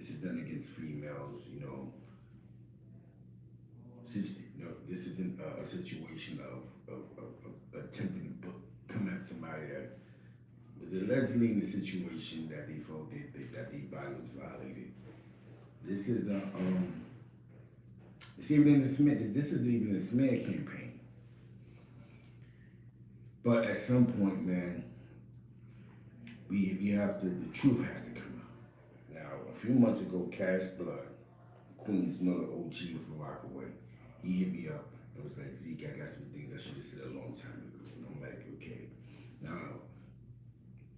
this is done against females, you know. This isn't a situation of attempting to come at somebody that was allegedly in a situation that they felt that their body was violated. This is a it's even in the smear. This is even a smear campaign. But at some point, man, we have to. The truth has to come out. Now, a few months ago, Cash Blood, Queens, you know, the OG from Rockaway, he hit me up and was like, Zeke, I got some things I should have said a long time ago. And I'm like, okay. Now,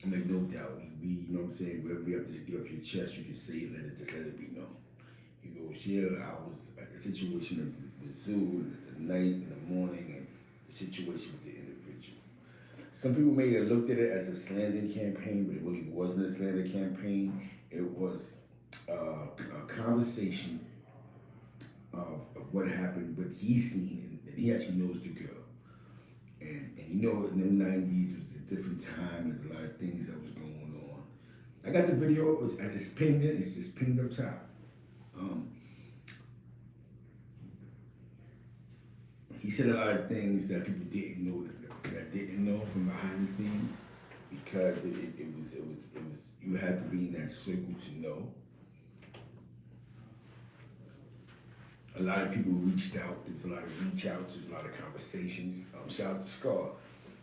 I'm like, no doubt, we you know what I'm saying, whatever you have to get off your chest, you can say it, just let it be known. He goes, yeah, I was at the situation of the zoo, the night, in the morning, and the situation with the individual. Some people may have looked at it as a slander campaign, but it really wasn't a slander campaign. It was a conversation of what happened, what he's seen, and he actually knows the girl. And you know, in the 90s, it was a different time. There's a lot of things that was going on. I got the video. It's pinned in. It's pinned up top. He said a lot of things that people didn't know that didn't know from behind the scenes because it was you had to be in that circle to know. A lot of people reached out. There was a lot of reach outs. There was a lot of conversations. Shout out to Scar.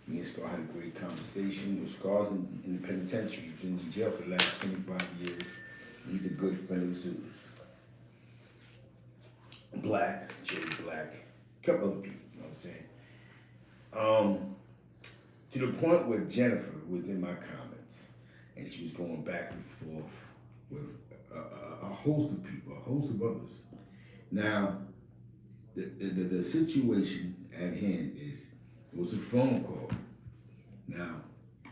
Me and Scar had a great conversation. Scar's in the penitentiary. He's been in jail for the last 25 years. He's a good friend of Zeus. Black, Jerry Black, a couple other people, you know what I'm saying? To the point where Jennifer was in my comments and she was going back and forth with a host of people, a host of others. Now, the situation at hand is, it was a phone call. Now,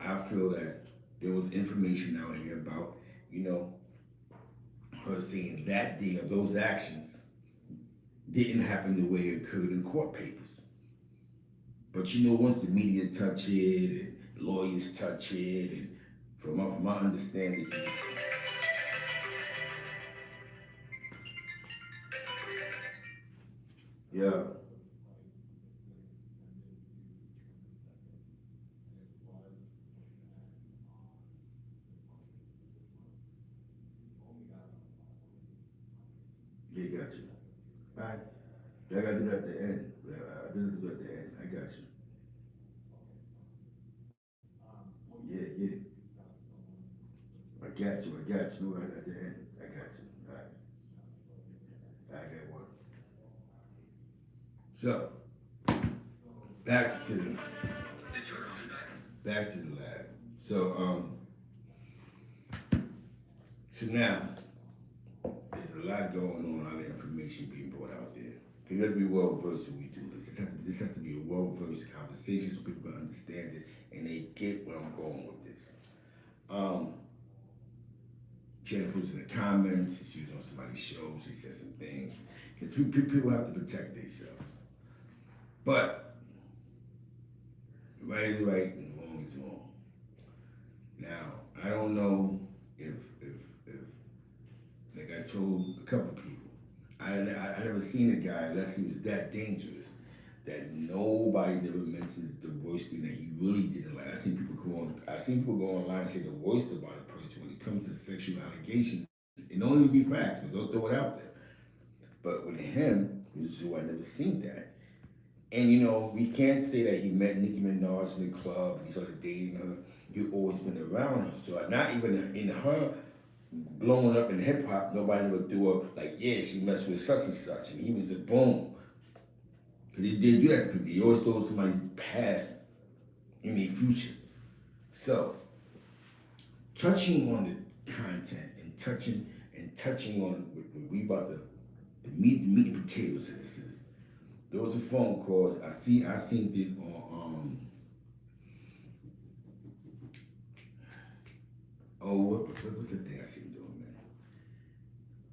I feel that there was information out here about, you know, her saying that day of those actions didn't happen the way it occurred in court papers. But you know, once the media touch it and lawyers touch it, and from my understanding, yeah. Yeah, got you. All right. I got to do that at the end. I didn't do that at the end. I got you. Yeah, yeah. I got you. I got you. Right at the end. I got you. All right. I got one. So back to the back to the lab. So now there's a lot going on, a lot of information being brought out there. You have to be well versed when we do this. This has to be a well versed conversation so people can understand it and they get where I'm going with this. Jennifer was in the comments, she was on somebody's show, she said some things. Because people have to protect themselves. But right is right and wrong is wrong. Now, I don't know if like I told a couple people, I never seen a guy unless he was that dangerous that nobody never mentions the worst thing that he really did in life. I seen people go online and say the worst about a person when it comes to sexual allegations. It don't even be facts, but they'll throw it out there. But with him, it was who I never seen that. And you know, we can't say that he met Nicki Minaj in the club and he started dating her. You've always been around her. So not even in her blowing up in hip hop, nobody ever threw up like, yeah, she messed with such and such, and he was a boom. Because he did do that to people. He always throw somebody's past in their future. So, touching on the content and touching on what we about the meat and potatoes of this is, there was a phone call. I seen it on what was the thing I seen doing, man?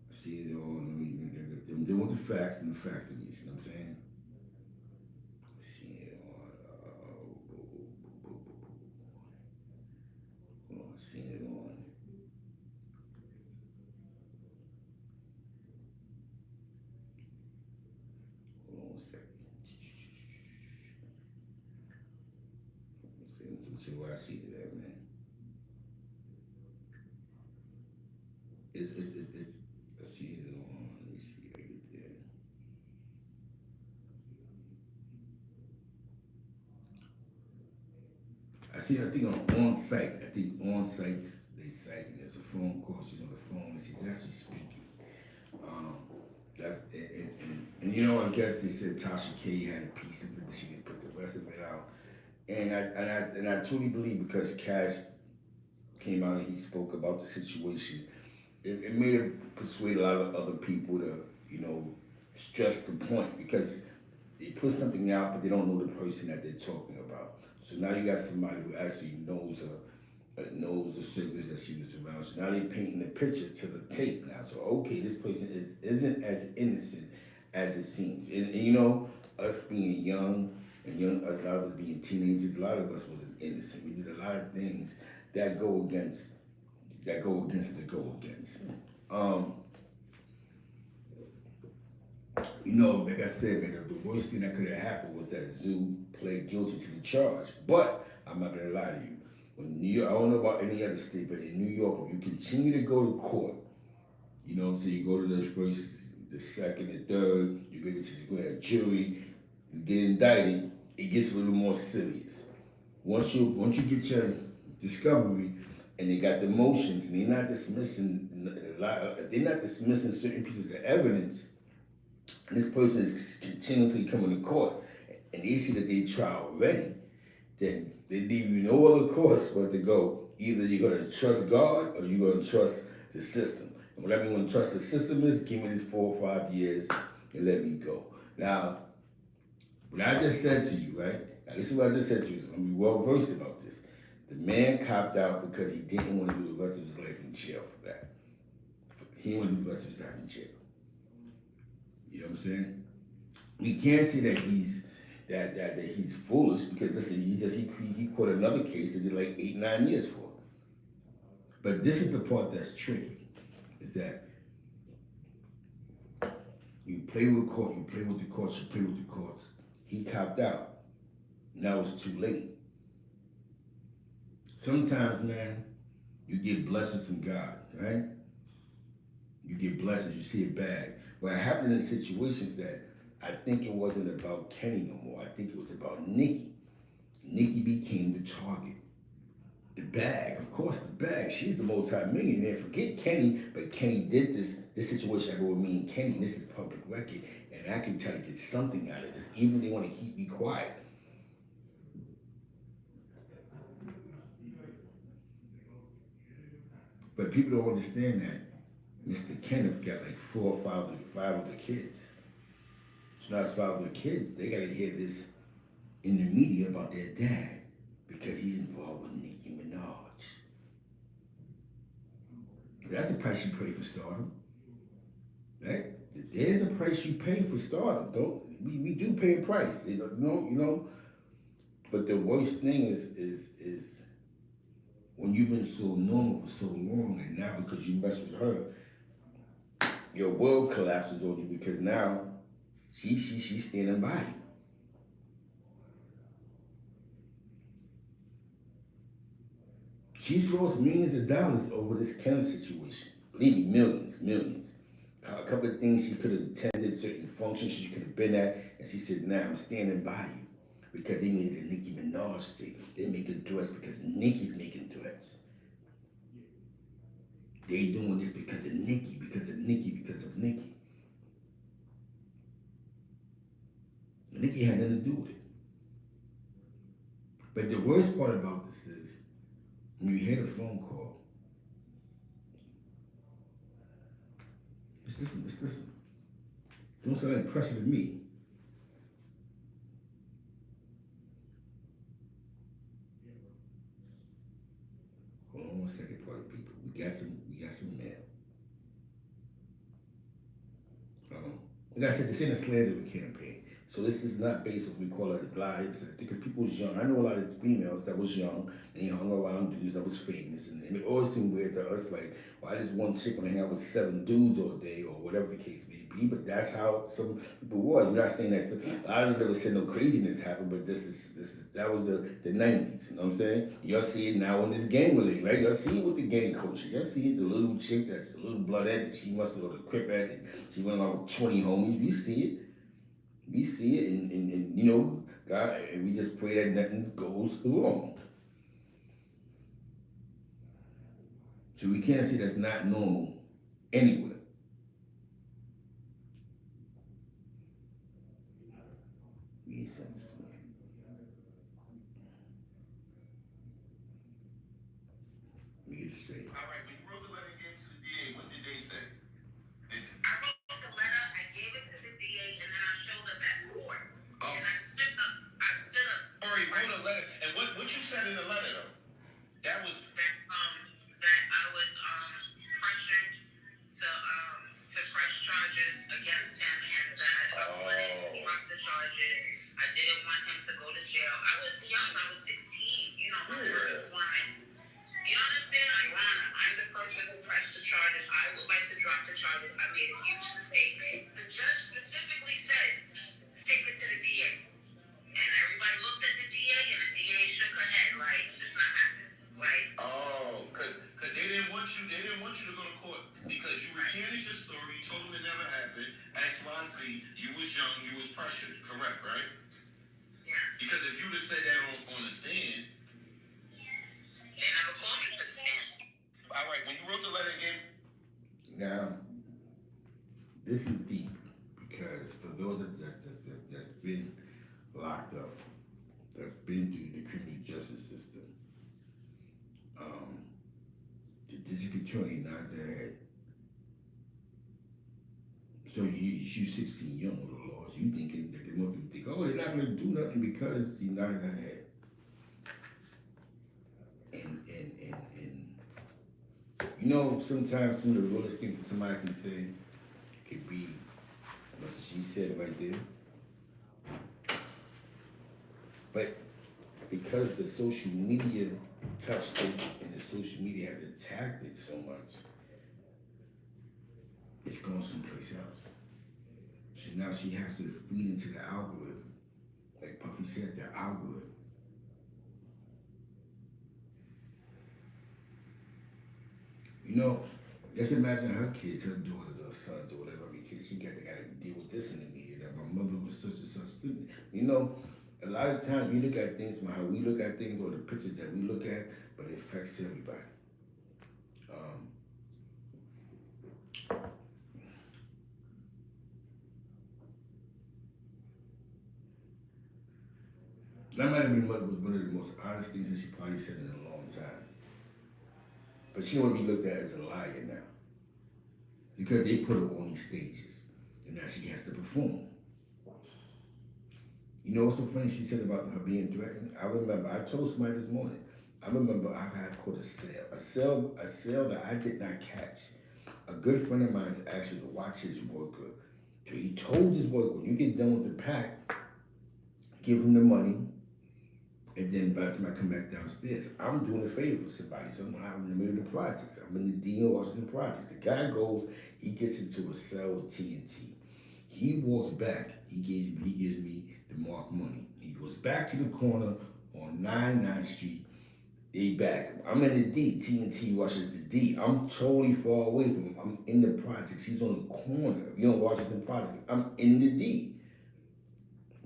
I see it on them with the facts and the factories, you know what I'm saying? I see it on I seen it on second. Let's see where I see it at, man. It's I see it on, let me see it right there. I think on site, on sites, they cite, and there's a phone call, she's on the phone, and she's actually speaking. Um, that's, and you know, I guess they said Tasha K had a piece of it, but she didn't put the rest of it out. And I truly believe because Cash came out and he spoke about the situation, it may have persuaded a lot of other people to, you know, stress the point because they put something out but they don't know the person that they're talking about. So now you got somebody who actually knows her, knows the circles that she was around. So now they're painting the picture to the tape now. So okay, this person isn't as innocent as it seems. And you know, us being young and us, a lot of us being teenagers, a lot of us wasn't innocent. We did a lot of things that go against the go against. You know, like I said, man, the worst thing that could have happened was that Zoo pled guilty to the charge. But I'm not gonna lie to you. When New York, I don't know about any other state, but in New York, if you continue to go to court, you know what I'm saying, you go to the first, the second, the third, you go to a jury, you get indicted, it gets a little more serious. Once you get your discovery and they got the motions and they're not dismissing certain pieces of evidence, and this person is continuously coming to court and they see that they trial ready, then they leave you no other course but to go. Either you're gonna trust God or you're gonna trust the system. And what I mean when trust the system is, give me this 4 or 5 years and let me go. Now, what I just said to you, right? Now this is what I just said to you. I'm gonna be well versed about this. The man copped out because he didn't want to do the rest of his life in jail for that. He didn't want to do the rest of his life in jail. You know what I'm saying? We can't say that he's foolish because listen, he caught another case that did like 8-9 years for. But this is the part that's tricky, is that you play with court, you play with the courts, you play with the courts. He copped out. Now it's too late. Sometimes, man, you get blessings from God, right? You get blessings, you see it bad. What happened in situations that I think it wasn't about Kenny no more. I think it was about Nikki. Nikki became the target. The bag, of course, the bag. She's the multi-millionaire. Forget Kenny, but Kenny did this situation I go with me and Kenny, and this is public record, and I can try to get something out of this, even if they want to keep me quiet. But people don't understand that Mr. Kenneth got like 4 or 5 of the kids. So now it's 5 of the kids. They gotta hear this in the media about their dad because he's involved with Nicki Minaj. That's the price you pay for stardom, right? There's a price you pay for stardom. We do pay a price, you know. But the worst thing is when you've been so normal for so long, and now because you mess with her, your world collapses on you because now she's standing by you. She's lost millions of dollars over this Kenneth situation. Believe me, millions. A couple of things she could have attended, certain functions she could have been at, and she said, "Nah, I'm standing by you." Because they made it a Nicki Minaj thing. They're making threats because Nicki's making threats. They doing this because of Nicki, because of Nicki, because of Nicki. Nicki had nothing to do with it. But the worst part about this is when you hear the phone call. Let's listen. Don't sound like pressure to me. Hold on 1 second, party people. We got some mail. Like I said, this ain't a slander campaign. So this is not based on what we call it lies because people was young. I know a lot of females that was young and they hung around dudes that was famous, and it always seemed weird to us, like, why does one chick want to hang out with 7 dudes all day or whatever the case may be? But that's how some people was. We're not saying that I don't never said no craziness happened, but this is that was the 90s. You know what I'm saying? Y'all see it now in this gang related, right? Y'all see it with the gang culture. Y'all see it, the little chick that's a little bloodhead and she must go to the crip at it. She went along with 20 homies. We see it. We see it, and you know, God, and we just pray that nothing goes wrong. So we can't say that's not normal anywhere. We said this man. Let me get it straight. All right, when you wrote the letter and gave it to the DA, what did they say? I wrote the letter, I gave it to the DA, and then I showed up at court. Oh. And I stood up. All right, wrote a letter, and what you said in the letter though? That was that I was pressured to press charges against him, and that I wanted to drop the charges. I didn't want him to go to jail. I was young. I was 16. You know, my parents weren't. You know what I'm saying? Like, Rana, I'm the person who pressed the charges. I would like to drop the charges. I made a huge mistake. The judge specifically said, take it to the DA. And everybody looked at the DA, and the DA shook her head like, it's not happening. Like, oh, because they didn't want you to go to court because you recanted your story, you told them it never happened. X, Y, Z, you was young, you was pressured, correct, right? Yeah. Because if you would have said that on the stand, they never called me to the stand. All right, when you wrote the letter again. Now, this is deep because for those that's been locked up, that's been through the criminal justice system, the district attorney nods her head. So you 16, you don't know the laws. You thinking that most people think, oh, they're not gonna do nothing because you nodded her head. And you know, sometimes some of the realest things that somebody can say could be what she said right there. But because the social media touched it and the social media has attacked it so much, it's gone someplace else. So now she has to feed into the algorithm. Like Puffy said, the algorithm. You know, just imagine her kids, her daughters or sons or whatever. I mean, kids, she gotta deal with this in the media, that my mother was such and such student. You know, a lot of times we look at things from how we look at things or the pictures that we look at, but it affects everybody. That might have been one of the most honest things that she probably said in a long time. But she don't want to be looked at as a liar now. Because they put her on these stages. And now she has to perform. You know what's so funny she said about her being threatened? I remember, I told somebody this morning, I remember I had caught a sale that I did not catch. A good friend of mine is actually to watch his worker. So he told his worker, when you get done with the pack, give him the money, and then by the time I come back downstairs, I'm doing a favor for somebody. So I'm in the middle of the projects. I'm in the Dean Washington projects. The guy goes, he gets into a cell with TNT. He walks back. He gives me the marked money. He goes back to the corner on 99th Street. They back. I'm in the D. TNT rushes the D. I'm totally far away from him. I'm in the projects. He's on the corner. You know, Washington projects. I'm in the D.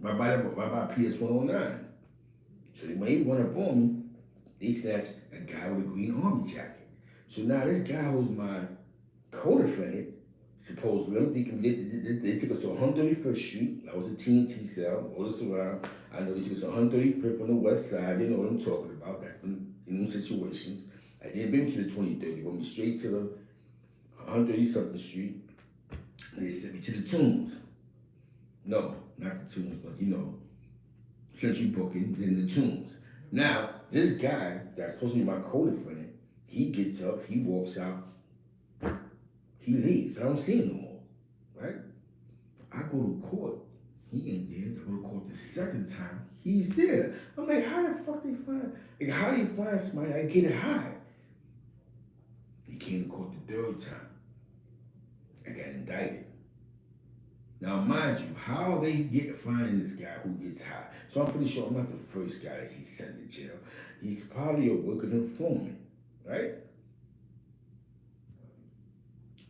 Right by PS 109. So when they run up on me, they snatch a guy with a green army jacket. So now this guy who's my co-defendant, supposedly, I'm thinking they took us to 131st Street. That was a TNT cell, all this around. I know they took us to 135th on the west side. They know what I'm talking about. That's been in those situations. I didn't bring me to the 2030. Went me straight to the 130-something Street. And they sent me to the Tombs. No, not the Tombs, but you know, since you booking, then the Tombs. Now, this guy that's supposed to be my co-defendant, he gets up, he walks out, he leaves. I don't see him no more, right? I go to court. He ain't there. I go to court the second time. He's there. I'm like, how the fuck they find? Like, how do you find somebody that get it high? He came to court the third time. I got indicted. Now, mind you, how they get finding this guy who gets high? So I'm pretty sure I'm not the first guy that he sent to jail. He's probably a working informant, right?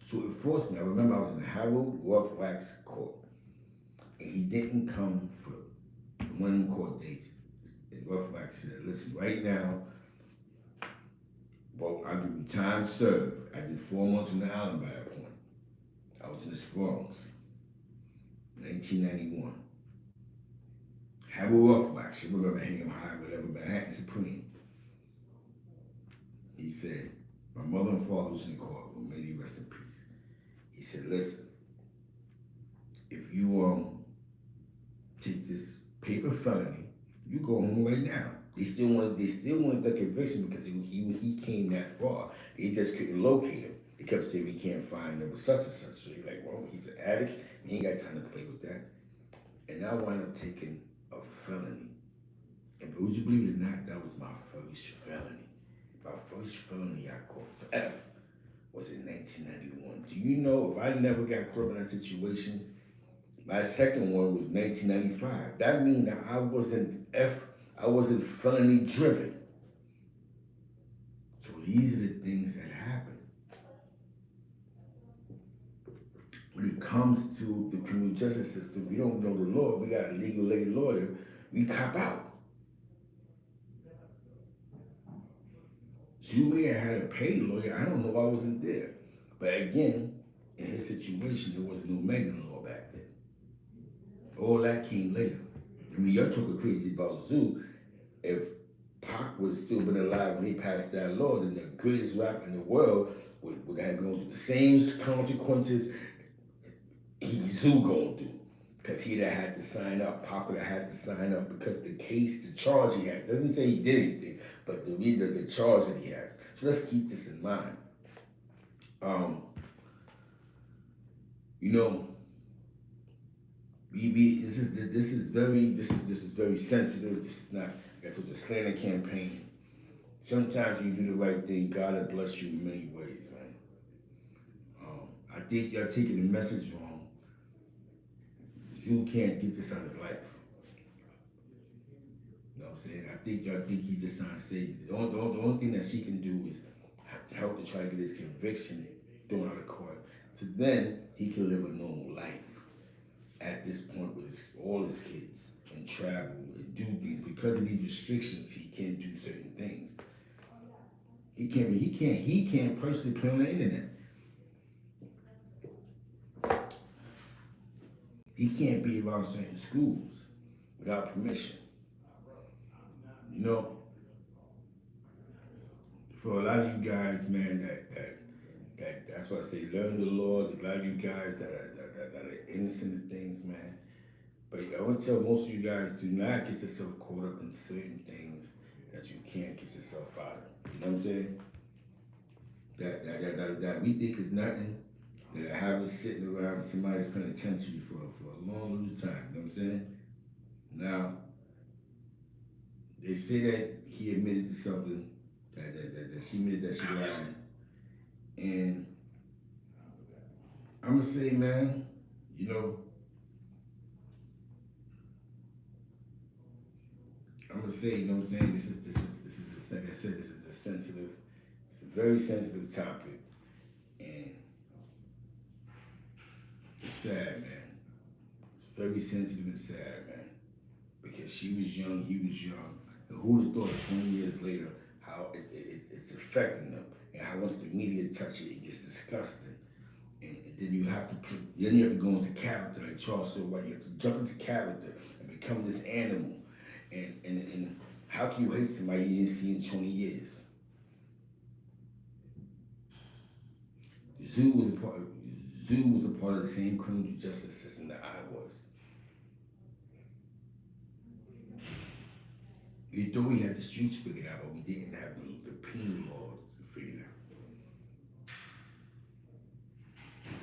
So it forced me. I remember I was in Harold Rothwack's court, and he didn't come for one of them court dates. And Rothwack said, "Listen, right now, well, I'll give you time served." I did 4 months on the island by that point. I was in the Bronx, 1991. Harold Rothwack, she remember hanging high, whatever, Manhattan Supreme. He said, my mother and father was in the courtroom, may they rest in peace. He said, "Listen, if you take this paper felony, you go home right now." They still wanted the conviction because he came that far. They just couldn't locate him. They kept saying we can't find him with such and such. So he's like, well, he's an addict. He ain't got time to play with that. And I wound up taking a felony. And would you believe it or not, that was my first felony. My first felony I caught for F was in 1991. Do you know if I never got caught in that situation, my second one was 1995. That means that I wasn't felony driven. So these are the things that happen. When it comes to the criminal justice system, we don't know the law. We got a legal aid lawyer. We cop out. So you may have had a paid lawyer. I don't know. I wasn't there. But again, in his situation, there was no Megan law back then. All that came later. I mean, you're talking crazy about Zoo. If Pac would have still been alive when he passed that law, then the greatest rapper in the world would have gone through the same consequences Zoo going through. Because he'd have had to sign up. Pac would have had to sign up because the charge he has, doesn't say he did anything, but the charge that he has. So let's keep this in mind. You know, this is very sensitive. This is not, that's what the slander campaign. Sometimes you do the right thing, God will bless you in many ways, man. I think y'all taking the message wrong. You can't get this out of his life. You know what I'm saying? I think he's just trying to say the only thing that she can do is help to try to get his conviction thrown out of court. So then he can live a normal life at this point with all his kids and travel and do things. Because of these restrictions, he can't do certain things. He can't personally play on the internet. He can't be around certain schools without permission. You know, for a lot of you guys, man, that's why I say learn the Lord. A lot of you guys that are innocent of things, man. But I want to tell most of you guys, do not get yourself caught up in certain things that you can't get yourself out of. You know what I'm saying? That we think is nothing. That I have it sitting around somebody's penitentiary for a long little time. You know what I'm saying? Now, they say that he admitted to something, that she admitted that she lied. And I'm going to say, man, you know, I'm going to say, you know what I'm saying? This is like I said, this is it's a very sensitive topic. And it's sad, man. It's very sensitive and sad, man. Because she was young, he was young. And who would have thought 20 years later how it's affecting them, and how once the media touch it, it gets disgusting. And then you have to go into character, like Charles said, right? You have to jump into character and become this animal. And how can you hate somebody you didn't see in 20 years? Zoo was a part of the same criminal justice system that I was. We thought we had the streets figured out, but we didn't have the penal laws figured out.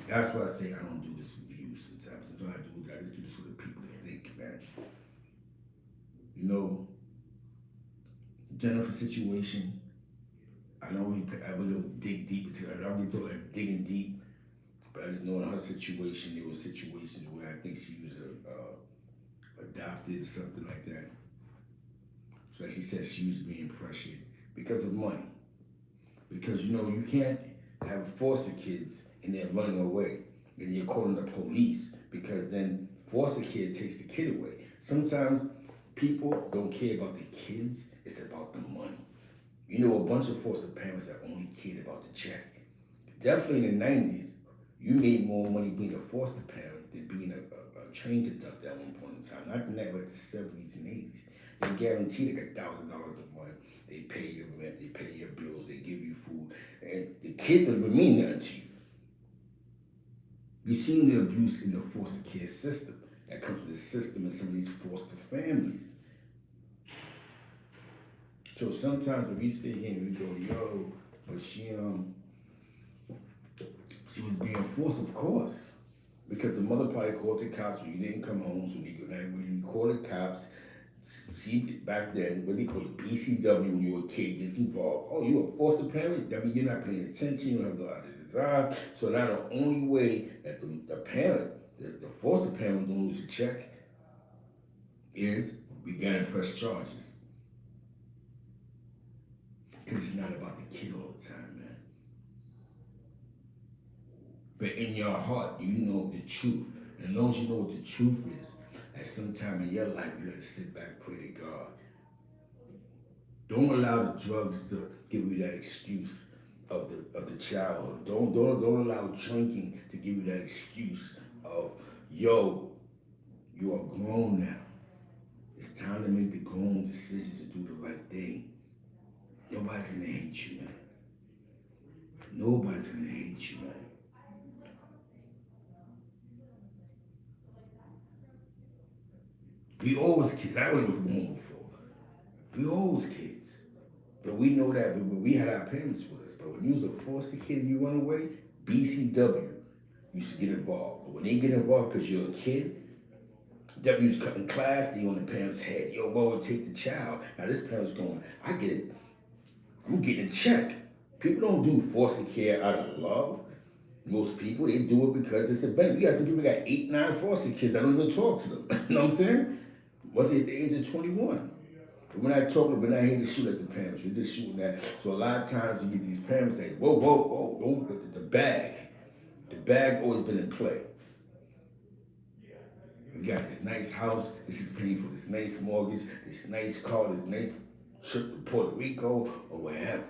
That's why I say I don't do this for views sometimes. Sometimes I just do this for the people that think. You know, Jennifer situation, I really dig deep into it. I don't really feel like digging deep, but I just know in her situation, there were situations where I think she was adopted or something like that. So like she said, she was being pressured because of money. Because you know, you can't have foster kids and they're running away and you're calling the police because then foster kid takes the kid away. Sometimes people don't care about the kids, it's about the money. You know, a bunch of foster parents that only cared about the check. Definitely in the 90s, you made more money being a foster parent than being a train conductor at one point in time. Not in that, like the 70s and 80s. They guaranteed like $1,000 a month. They pay your rent, they pay your bills, they give you food, and the kid doesn't mean nothing to you. You've seen the abuse in the foster care system that comes from the system in some of these foster families. So sometimes when we sit here and we go, yo, but she was being forced, of course, because the mother probably called the cops when you didn't come home. So when you call the cops, see back then, what they call it, BCW, when you were a kid, gets involved. Oh, you a foster parent? That means you're not paying attention. You don't have the So now the only way that the parent, the foster parent, don't lose a check is we gotta press charges. Because it's not about the kid all the time, man. But in your heart, you know the truth. And as long as you know what the truth is, at some time in your life, you have to sit back, pray to God. Don't allow the drugs to give you that excuse of the childhood. Don't allow drinking to give you that excuse of, yo, you are grown now. It's time to make the grown decisions to do the right thing. Nobody's gonna hate you, man. Nobody's gonna hate you, man. We always kids. I wasn't born before. We always kids. But we know that we had our parents with us. But when you was a foster kid and you run away, BCW used to get involved. But when they get involved because you're a kid, W's cutting class, they on the parents' head. Yo, boy, take the child. Now this parent's going, I get it. I'm getting a check. People don't do foster care out of love. Most people, they do it because it's a benefit. You got some people that got 8, 9 foster kids. I don't even talk to them. You know what I'm saying? Was it at the age of 21? But when I talk to them, we're not here to shoot at the parents. We're just shooting at. So a lot of times you get these parents say, whoa, don't put the bag. The bag always been in play. We got this nice house. This is paying for this nice mortgage, this nice car, this nice trip to Puerto Rico or wherever.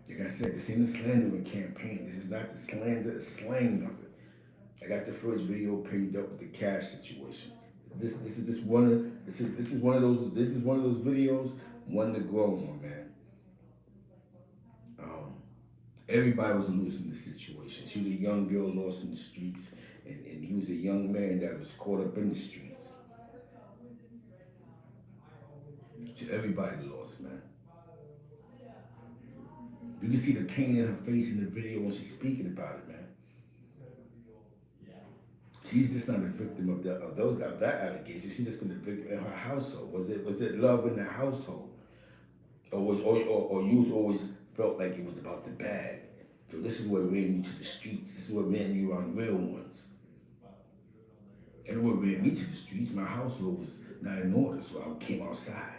Like I said, this ain't a slandering campaign. This is not the slander, the slang of it. I got the first video pinned up with the cash situation. This is one of those videos, one to grow on, man. Everybody was losing the situation. She was a young girl lost in the streets, and he was a young man that was caught up in the streets. So everybody lost, man. You can see the pain in her face in the video when she's speaking about it, man. She's just not a victim of that allegation. She's just been a victim in her household. Was it love in the household, or you always felt like it was about the bag? So this is what ran you to the streets. This is what ran you on real ones. And what ran me to the streets, my household was not in order, so I came outside.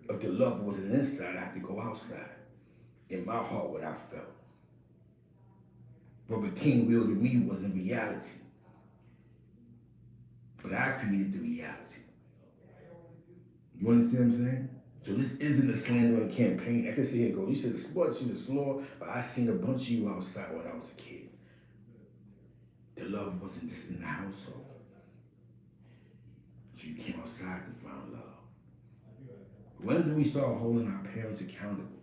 If the love wasn't inside, I had to go outside. In my heart, what I felt. What became real to me wasn't reality. But I created the reality. You understand what I'm saying? So this isn't a slandering campaign. I can sit here and go, you should have sports, you should have slaw, but I seen a bunch of you outside when I was a kid. The love wasn't just in the household. So you came outside to find love. When do we start holding our parents accountable?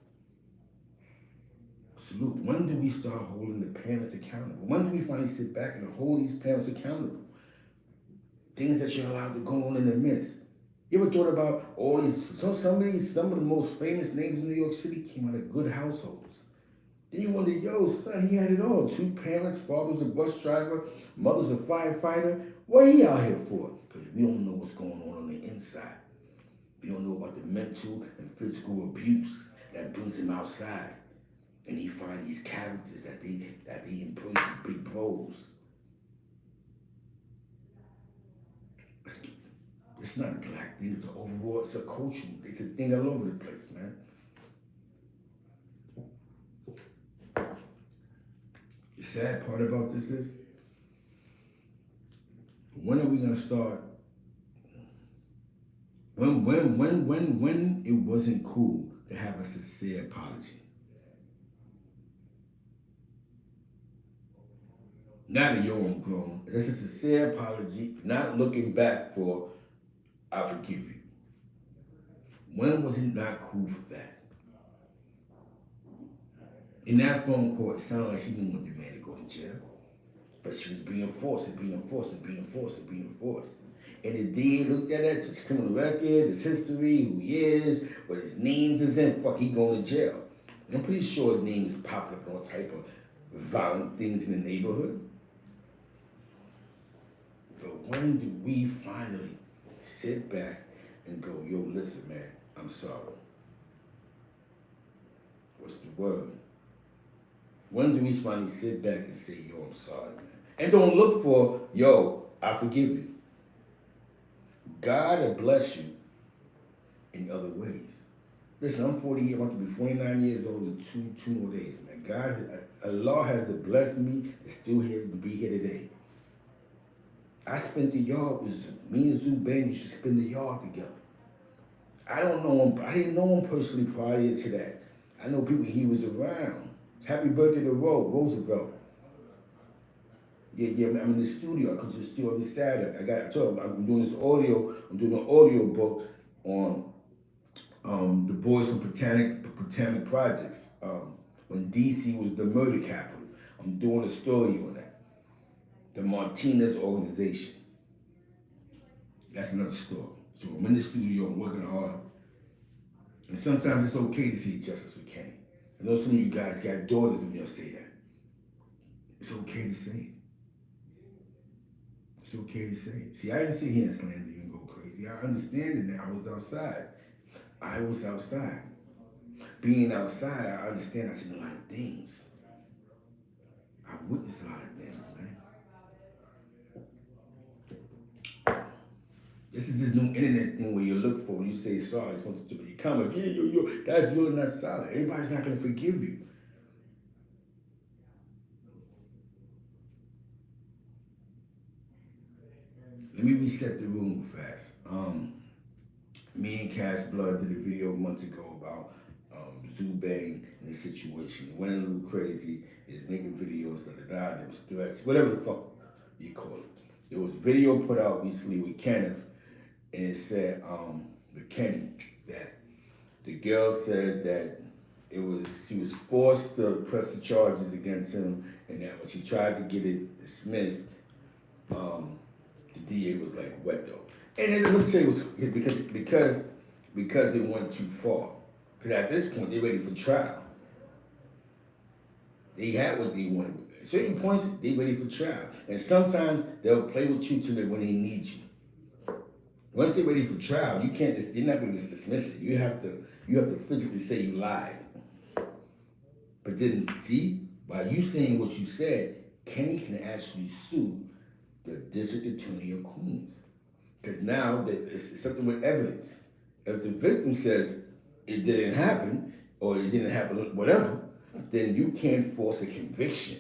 Salute. When do we start holding the parents accountable? When do we finally sit back and hold these parents accountable? Things that you're allowed to go on in the midst. You ever thought about all these, some of the most famous names in New York City came out of good households. Then you wonder, yo, son, he had it all. 2 parents, father's a bus driver, mother's a firefighter. What he out here for? Because we don't know what's going on the inside. We don't know about the mental and physical abuse that brings him outside. And he finds these characters that they embrace as big bros. It's not a black thing, it's an overall, it's a cultural, it's a thing all over the place, man. The sad part about this is, when are we gonna start? When it wasn't cool to have a sincere apology. Now that you're grown, it's a sincere apology, not looking back for, I forgive you. When was it not cool for that? In that phone call, it sounded like she didn't want the man to go to jail. But she was being forced and being forced and being forced and being forced. And the DA looked at it, his criminal record, his history, who he is, what his names is in, fuck, he going to jail. And I'm pretty sure his name is popping up on all type of violent things in the neighborhood. But when do we finally sit back and go, yo, listen, man, I'm sorry. What's the word? When do we finally sit back and say, yo, I'm sorry, man? And don't look for, yo, I forgive you. God will bless you in other ways. Listen, I'm 40 years, I'm about to be 49 years old in two more days, man. God, Allah has blessed me to still here to be here today. I spent the yard with me and Zubain used to spend the yard together. I don't know him, I didn't know him personally prior to that. I know people he was around. Happy birthday to Roosevelt. Yeah, I'm in the studio. I come to the studio every Saturday. I told him I'm doing this audio. I'm doing an audio book on the boys from Botanic Projects. When DC was the murder capital. I'm doing a story on that. The Martinez organization. That's another story. So I'm in the studio, I'm working hard. And sometimes it's okay to say justice with Kenny. I know some of you guys got daughters and they'll say that. It's okay to say it. It's okay to say it. See, I didn't sit here and slander you and go crazy. I understand it now. I was outside. Being outside, I understand I seen a lot of things. I witnessed a lot of things, man. This is this new internet thing where you look for when you say sorry, it's supposed to be a comment. Yo, that's really not solid. Everybody's not gonna forgive you. Let me reset the room fast. Me and Cash Blood did a video months ago about Zubang and the situation. It went a little crazy. He's making videos, there was threats, whatever the fuck you call it. There was a video put out recently with Kenneth, and it said, with Kenny, that the girl said that she was forced to press the charges against him, and that when she tried to get it dismissed, the DA was like, what though? And I wouldn't say it was because it went too far. Because at this point, they're ready for trial. They had what they wanted. At certain points, they're ready for trial. And sometimes they'll play with you till when they need you. Once they're ready for trial, you can't just, you're not going to just dismiss it. You have to physically say you lied. But then, see, by you saying what you said, Kenny can actually sue the district attorney of Queens. Because now it's something with evidence. If the victim says it didn't happen, or it didn't happen, whatever, then you can't force a conviction.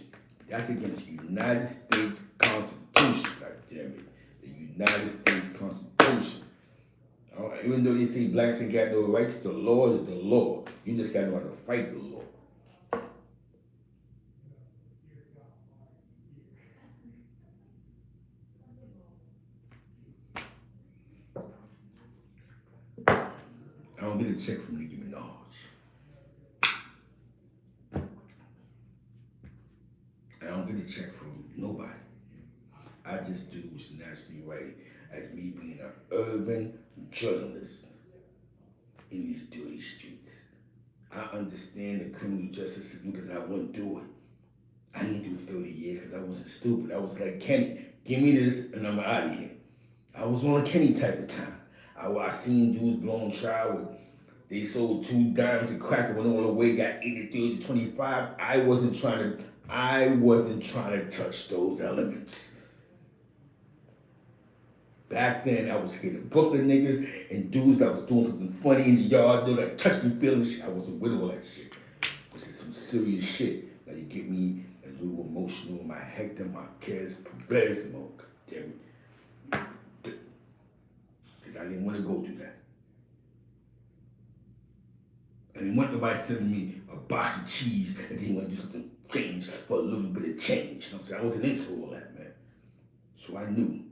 That's against the United States Constitution, God damn it. The United States Constitution. All right? Even though they say blacks ain't got no rights, the law is the law. You just got to know how to fight the law. I don't get a check from Nicki Minaj. I don't get a check from nobody. I just do what's naturally right as me being an urban journalist in these dirty streets. I understand the criminal justice system because I wouldn't do it. I didn't do 30 years because I wasn't stupid. I was like, Kenny, give me this and I'm out of here. I was on a Kenny type of time. I seen dudes blowing trial with, they sold 2 dimes of cracker went all the way, got 83 to 25. I wasn't trying to touch those elements. Back then, I was scared of Brooklyn niggas and dudes that was doing something funny in the yard, they like touch me, feeling shit. I wasn't with all that shit. This is some serious shit. Like, you get me a little emotional, my Hector, my kids, smoke. Damn it. Because I didn't want to go through that. I didn't want nobody sending me a box of cheese and then want to do something change for a little bit of change. You know what I'm saying? I wasn't into all that, man. So I knew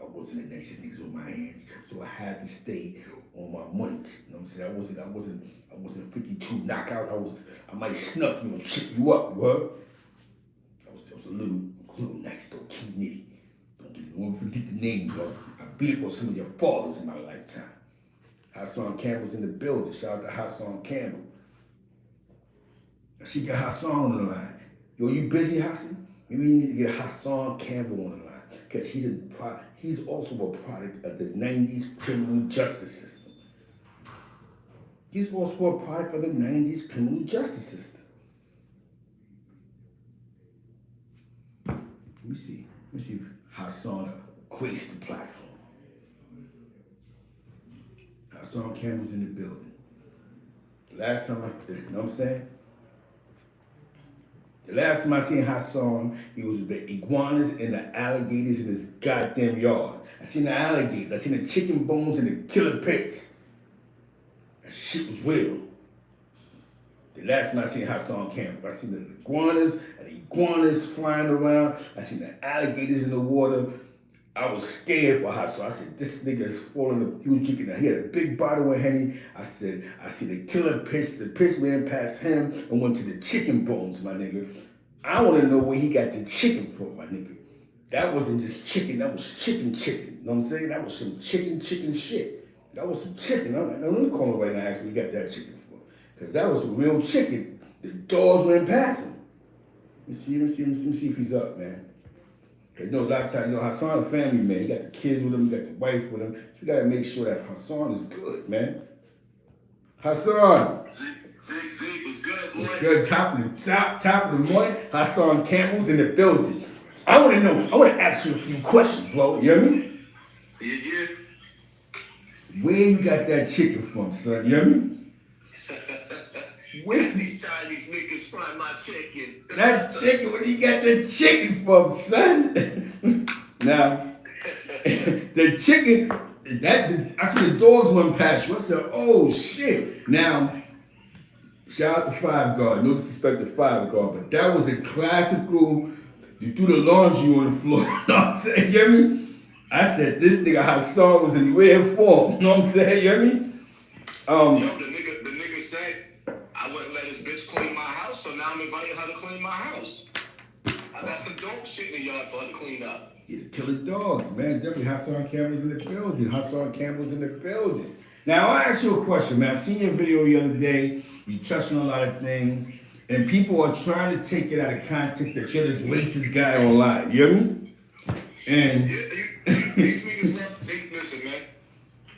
I wasn't the nicest niggas on my hands. So I had to stay on my money. You know what I'm saying? I wasn't a 52 knockout. I might snuff you and chip you up, you heard? I was a little nice though, key nitty. Don't forget the name, bro. I beat up on some of your fathers in my lifetime. Hassan Campbell's in the building. Shout out to Hassan Campbell. She got Hassan on the line. Yo, you busy, Hassan? Maybe you need to get Hassan Campbell on the line. Because he's also a product of the 90s criminal justice system. He's also a product of the 90s criminal justice system. Let me see if Hassan graced the platform. Hassan Campbell's in the building. The last time you know what I'm saying? The last time I seen Hassan, he was with the iguanas and the alligators in his goddamn yard. I seen the alligators, I seen the chicken bones and the killer pits. That shit was real. The last time I seen Hassan Campbell, I seen the iguanas flying around. I seen the alligators in the water. I was scared for Hassan. I said, this nigga is falling. He was drinking. He had a big bottle of Henny. I said, I see the killer pitch. The pitch ran past him and went to the chicken bones, my nigga. I want to know where he got the chicken from, my nigga. That wasn't just chicken. That was chicken. You know what I'm saying? That was some chicken shit. That was some chicken. I'm like, no, let me call him right now and ask where he got that chicken from. Because that was real chicken. The dogs ran past him. Let me see if he's up, man. Because, you know, a lot of times, Hassan a family man. He got the kids with him, he got the wife with him. So you got to make sure that Hassan is good, man. Hassan. Zeke was good, boy. It's good. Top of the morning. Hassan Campbell's in the building. I want to ask you a few questions, bro. You hear me? Yeah. Where you got that chicken from, son? You hear me? Where these Chinese niggas find my chicken? That chicken, where you got that chicken from, son? Now, the chicken, I see the dogs run past you. I said, oh shit. Now, shout out to Five Guard. No disrespect to Five Guard, but that was a classical, you threw the laundry on the floor. You know what I'm saying? You hear me? I said, this nigga Hassan was in rare form. You know what I'm saying? You hear me? Yo, the nigga said, I wouldn't let his bitch clean my house, so now I'm inviting her to clean my house. I got some dog shit in the yard for her to clean up. Yeah, killing dogs, man. Definitely Hassan Campbell's in the building. Now, I'll ask you a question, man. I seen your video the other day. You touched on a lot of things, and people are trying to take it out of context that you're this racist guy online. You hear me? And these niggas love, listen, man.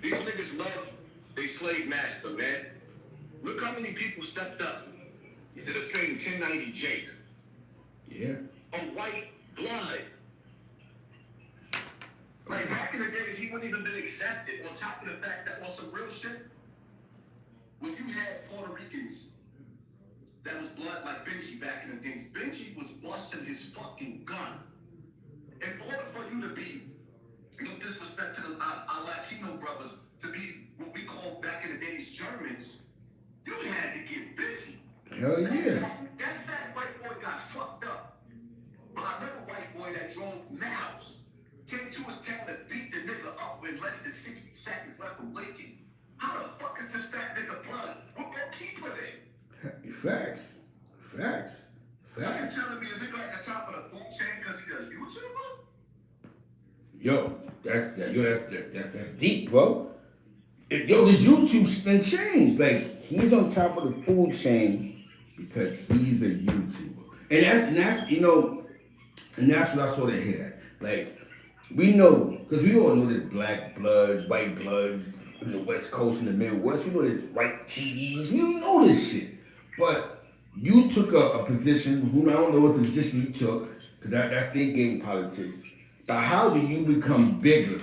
These niggas love their slave master, man. Look how many people stepped up to defend 1090 Jake. Yeah. A white blood. Like back in the days, he wouldn't even been accepted. On top of the fact that on some real shit, when you had Puerto Ricans that was blood like Benji back in the days, Benji was busting his fucking gun. In order for you to be, no disrespect to our Latino brothers, to be what we call back in the days Germans, you had to get busy. Hell yeah. That fat white boy got fucked up. But I remember a white boy that drove miles, came to his town and beat the nigga up with less than 60 seconds left from Lincoln. How the fuck is this fat nigga blood? We're gonna keep it in. Facts. So you telling me the nigga at the top of the food chain because he's a YouTuber? Yo, that's deep, bro. This YouTube thing changed. Like, he's on top of the food chain because he's a YouTuber. And that's what I sort of hit at. Like, We know, because we all know there's black bloods, white bloods in the West Coast and the Midwest. We know there's white TDs. We know this shit. But you took a position, whom I don't know what position you took, because that's their game politics. But how do you become bigger?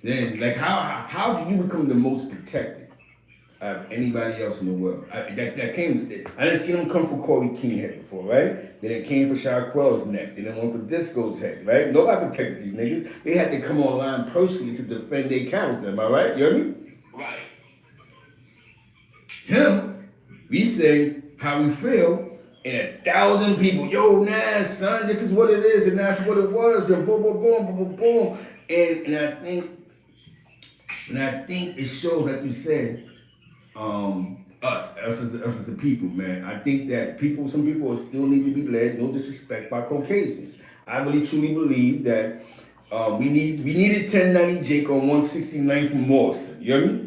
Then, like, how do you become the most protected of anybody else in the world? That came. I didn't see them come for Corey King head before, right? Then it came for Shaquille's neck. Then it went for Disco's head, right? Nobody protected these niggas. They had to come online personally to defend their character. Am I right? You hear me? Right. Him, we say how we feel, and 1,000 people, yo, nah, son, this is what it is, and that's what it was, and boom, boom, boom, boom, boom, boom. And I think it shows, like you said, us as the people, man. I think that some people still need to be led, no disrespect, by Caucasians. I really truly believe that we needed 1090 Jake on 169th and Morrison. You hear me?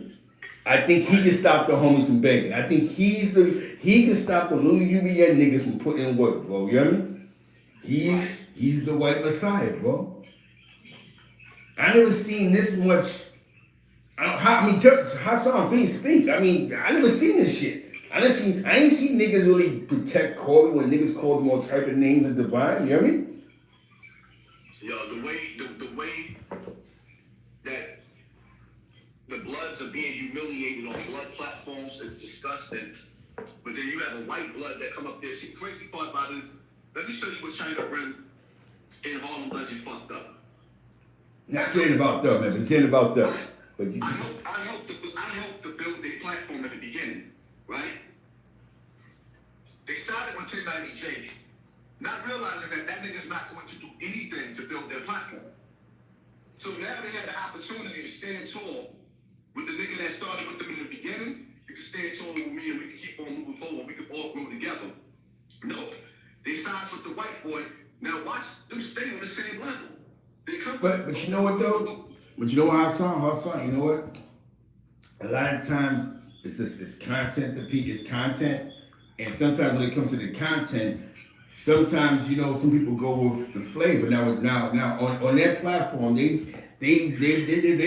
I think he can stop the homies from begging. I think he can stop the little UBN niggas from putting in work, bro. You hear me? He's the white messiah, bro. I never seen this much. Hassan, please speak. I mean, I never seen this shit. I ain't seen niggas really protect Corey when niggas called him all type of names of divine. You hear me? Yo, the way that the Bloods are being humiliated on blood platforms is disgusting. But then you have a white blood that come up there. See, the crazy part about it is, let me show you what China Rim in Harlem Legend fucked up. Not saying about them, man, but saying about them. But I helped to build their platform at the beginning, right? They started with 1090 Jake, not realizing that nigga's not going to do anything to build their platform. So now they had the opportunity to stand tall with the nigga that started with them in the beginning. You can stand tall with me and we can keep on moving forward. We can all grow together. Nope. They signed with the white boy. Now watch them stay on the same level. But you know what though? But you know what, Hassan, you know what? A lot of times it's content to it's content. And sometimes when it comes to the content, sometimes, you know, some people go with the flavor. Now on their platform, they've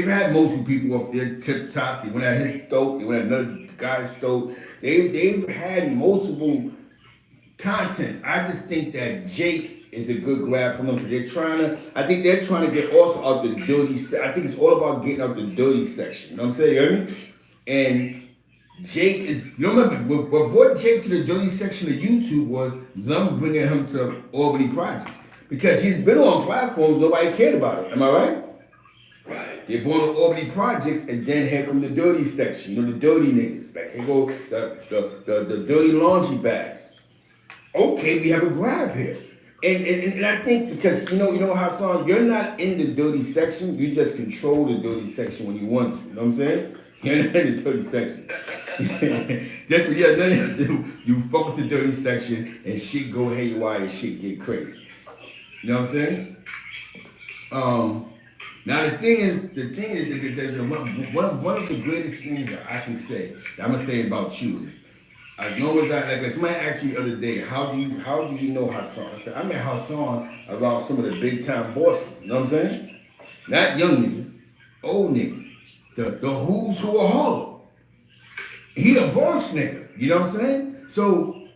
had multiple people up there tip top. They went at his throat, they went at another guy's throat. They've had multiple contents. I just think that Jake is a good grab for them because I think they're trying to get also out the dirty. I think it's all about getting out the dirty section. You know what I'm saying? You hear me? And Jake is, you remember, what brought Jake to the dirty section of YouTube was them bringing him to Albany Projects. Because he's been on platforms, nobody cared about him. Am I right? Right. They're born on Albany Projects, and then here come the dirty section. You know, the dirty niggas. Like, here go the dirty laundry bags. Okay, we have a grab here. And I think because, you know, Hassan, you're not in the dirty section, you just control the dirty section when you want to. You know what I'm saying? You're not in the dirty section. That's what you have nothing to do. You fuck with the dirty section and shit go haywire and shit get crazy. You know what I'm saying? Now the thing is one of the greatest things that I can say, that I'm gonna say about you is, as long as like somebody asked you the other day, how do you know Hassan? I said, I met Hassan around some of the big time bosses. You know what I'm saying? Not young niggas, old niggas. The who's who of Harlem. He a Bronx nigga. You know what I'm saying? So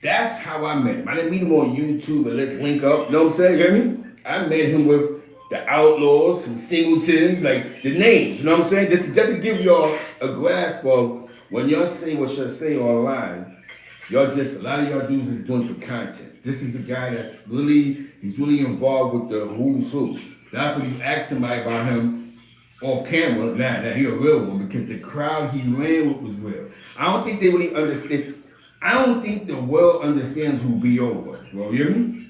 that's how I met him. I didn't meet him on YouTube and let's link up. You know what I'm saying? You hear me? I met him with the Outlaws, some Singletons, like the names. You know what I'm saying? Just to give y'all a grasp of, when y'all say what y'all say online, a lot of y'all dudes is doing for content. This is a guy he's really involved with the who's who. That's when you ask somebody about him off camera, now he a real one, because the crowd he ran with was real. I don't think they really understand. I don't think the world understands who B.O. was, bro. You hear me?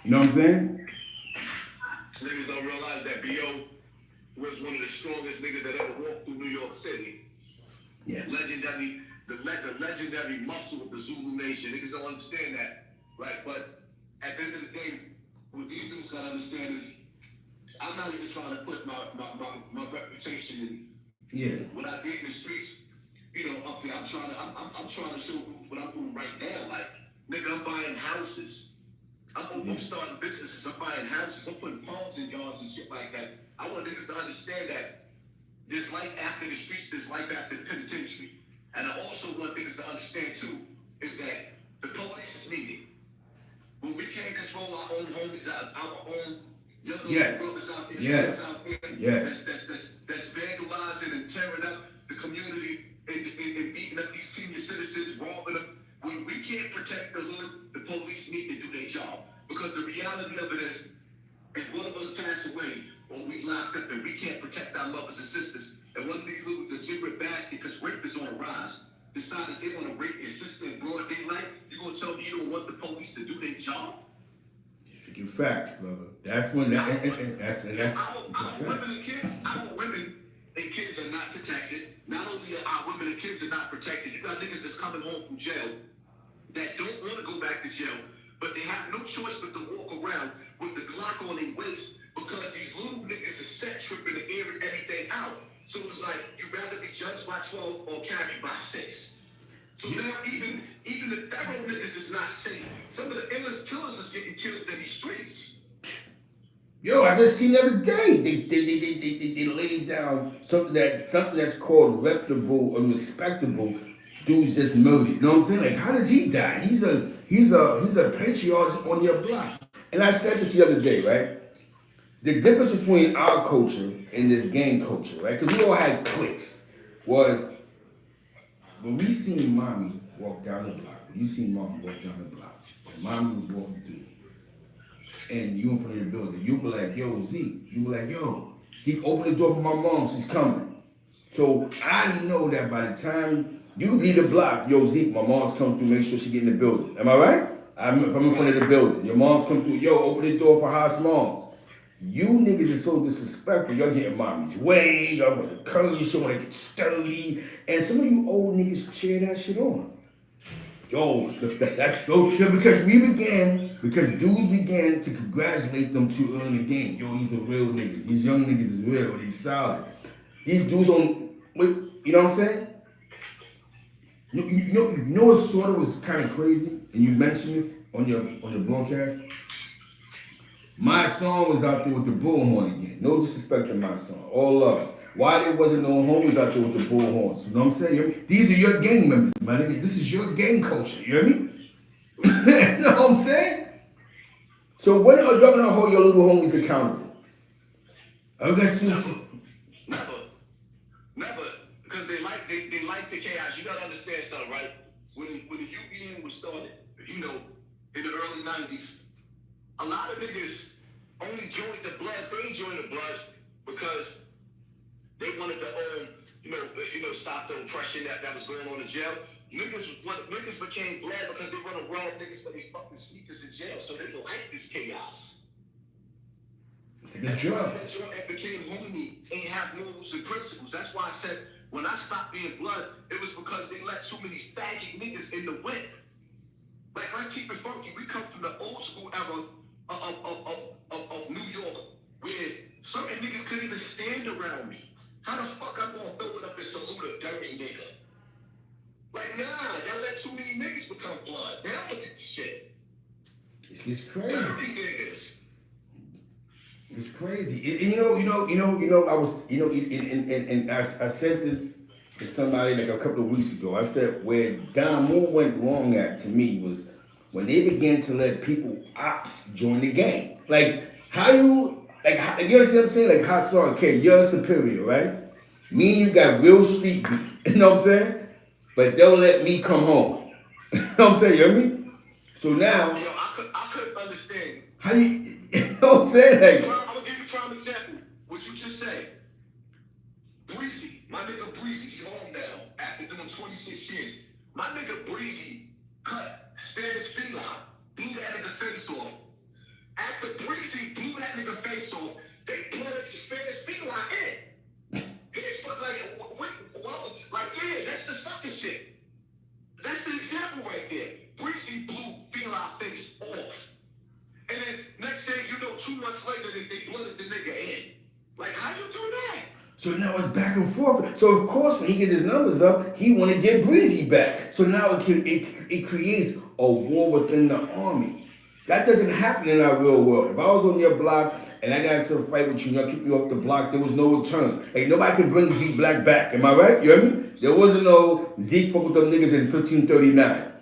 You know what I'm saying? Niggas don't realize that B.O. was one of the strongest niggas that ever walked through New York City. Yeah. The legendary muscle of the Zulu Nation. Niggas don't understand that, right? But at the end of the day, what these dudes gotta understand is, I'm not even trying to put my reputation in. Yeah. When I get in the streets, you know, up there, I'm trying to show what I'm doing right now. Like, nigga, I'm buying houses. I'm starting businesses, I'm buying houses, I'm putting palms in yards and shit like that. I want niggas to understand that there's life after the streets, there's life after the penitentiary. And I also want niggas to understand too, is that the police is needed. When we can't control our own homies, our own young brothers out there, out there, that's vandalizing and tearing up the community and beating up these senior citizens, robbing them. When we can't protect the hood, the police need to do their job. Because the reality of it is, if one of us pass away or we locked up and we can't protect our mothers and sisters, and one of these little degenerate bastards, because rape is on the rise, decided they want to rape your sister in broad daylight, you gonna tell me you don't want the police to do their job? You facts, brother. That's when that's our women and kids are not protected. Not only are our women and kids are not protected, you got niggas that's coming home from jail that don't want to go back to jail, but they have no choice but to walk around with the Glock on their waist because these little niggas are set tripping and airing everything out. So it's like you'd rather be judged by 12 or carried by 6. So now even the thorough niggas is not safe. Some of the illest killers is getting killed in these streets. Yo, I just seen the other day they laid down something that's called reputable and respectable. Dude's just murdered. You know what I'm saying? Like, how does he die? He's a patriarch on your block. And I said this the other day, right? The difference between our culture and this gang culture, right? Because we all had cliques, was when we seen mommy walk down the block, when you seen mom walk down the block, and mommy was walking through, and you in front of the building, you be like, yo, Zeke. You be like, yo, Zeke, open the door for my mom, she's coming. So I already know that by the time you leave the block, yo, Zeke, my mom's coming through, make sure she get in the building. Am I right? I'm in front of the building. Your mom's come through, yo, open the door for house moms. You niggas are so disrespectful. Y'all getting mommy's way. Y'all want to curse. Y'all want to get sturdy. And some of you old niggas cheer that shit on. Yo, that's because dudes began to congratulate them too early in the game. Yo, these are real niggas. These young niggas is real. They solid. These dudes don't. You know what I'm saying? You know what sort of was kind of crazy, and you mentioned this on your broadcast. My song was out there with the bullhorn again. No disrespect to my song. All love. Why there wasn't no homies out there with the bullhorns? You know what I'm saying? These are your gang members, my nigga. This is your gang culture. You hear me? You know what I'm saying? So when are y'all gonna hold your little homies accountable? I'm gonna see. Never. Because they like the chaos. You gotta understand something, right? When the UBN was started, you know, in the early 90s, a lot of niggas only joined the Bloods. They ain't joined the Bloods because they wanted to stop the oppression that was going on in jail. Niggas became Blood because they want to rob niggas for their fucking sneakers in jail. So they don't like this chaos. It's a good job. That joint that became homie ain't have morals and principles. That's why I said when I stopped being Blood, it was because they let too many faggot niggas in the whip. Like, let's keep it funky. We come from the old school era of New York, where certain niggas couldn't even stand around me. How the fuck I'm gonna throw it up and salute a dirty nigga? Like, nah, y'all let too many niggas become Blood. Now look at this shit. It's crazy. Dirty niggas. It's crazy. I said this to somebody like a couple of weeks ago. I said where Don Moore went wrong at to me was when they began to let ops join the game. Like you understand what I'm saying? Like how sorry, okay, you're superior, right? Me and you got real street beef. You know what I'm saying? But they'll let me come home. You know what I'm saying? You hear me? So now Yo, I couldn't understand. How you know what I'm saying? Like, I'm gonna give you a prime example. What you just said. Breezy, my nigga Breezy, he home now after doing 26 years. My nigga Breezy cut Spanish feline, blew that nigga face off. After Breezy blew that nigga face off, they plugged the Spanish feline in. He's yeah, that's the sucker shit. That's the example right there. Breezy blew feline face off. And then next thing you know, 2 months later, they blooded the nigga in. Like, how you do that? So now it's back and forth. So of course, when he get his numbers up, he want to get Breezy back. So now it creates a war within the army. That doesn't happen in our real world. If I was on your block and I got into a fight with you and I kicked you off the block, there was no return. Like nobody can bring Zeke Black back. Am I right? You hear me? There wasn't no Zeke fuck with them niggas in 1539.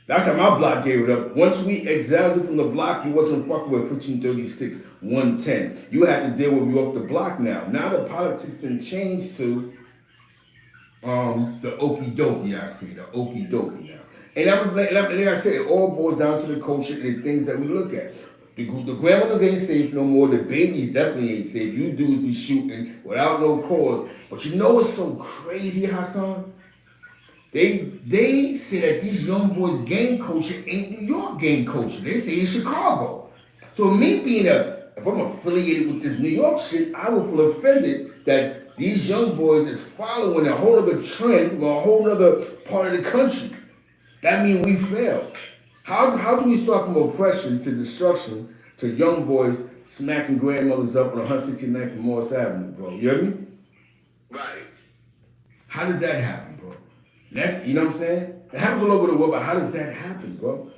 That's how my block gave it up. Once we exiled you from the block, you wasn't fucking with 1536, 110. You had to deal with you off the block now. Now the politics done changed to the okie dokie, I see, the okie dokie now. And like I said, it all boils down to the culture and the things that we look at. The grandmothers ain't safe no more. The babies definitely ain't safe. You dudes be shooting without no cause. But you know what's so crazy, Hassan? They say that these young boys' gang culture ain't New York gang culture. They say it's Chicago. So me being if I'm affiliated with this New York shit, I would feel offended that these young boys is following a whole other trend from a whole other part of the country. That means we failed. How do we start from oppression to destruction to young boys smacking grandmothers up on 169th and Morris Avenue, bro? You hear me? Right. How does that happen, bro? That's, you know what I'm saying? It happens all over the world, but how does that happen, bro?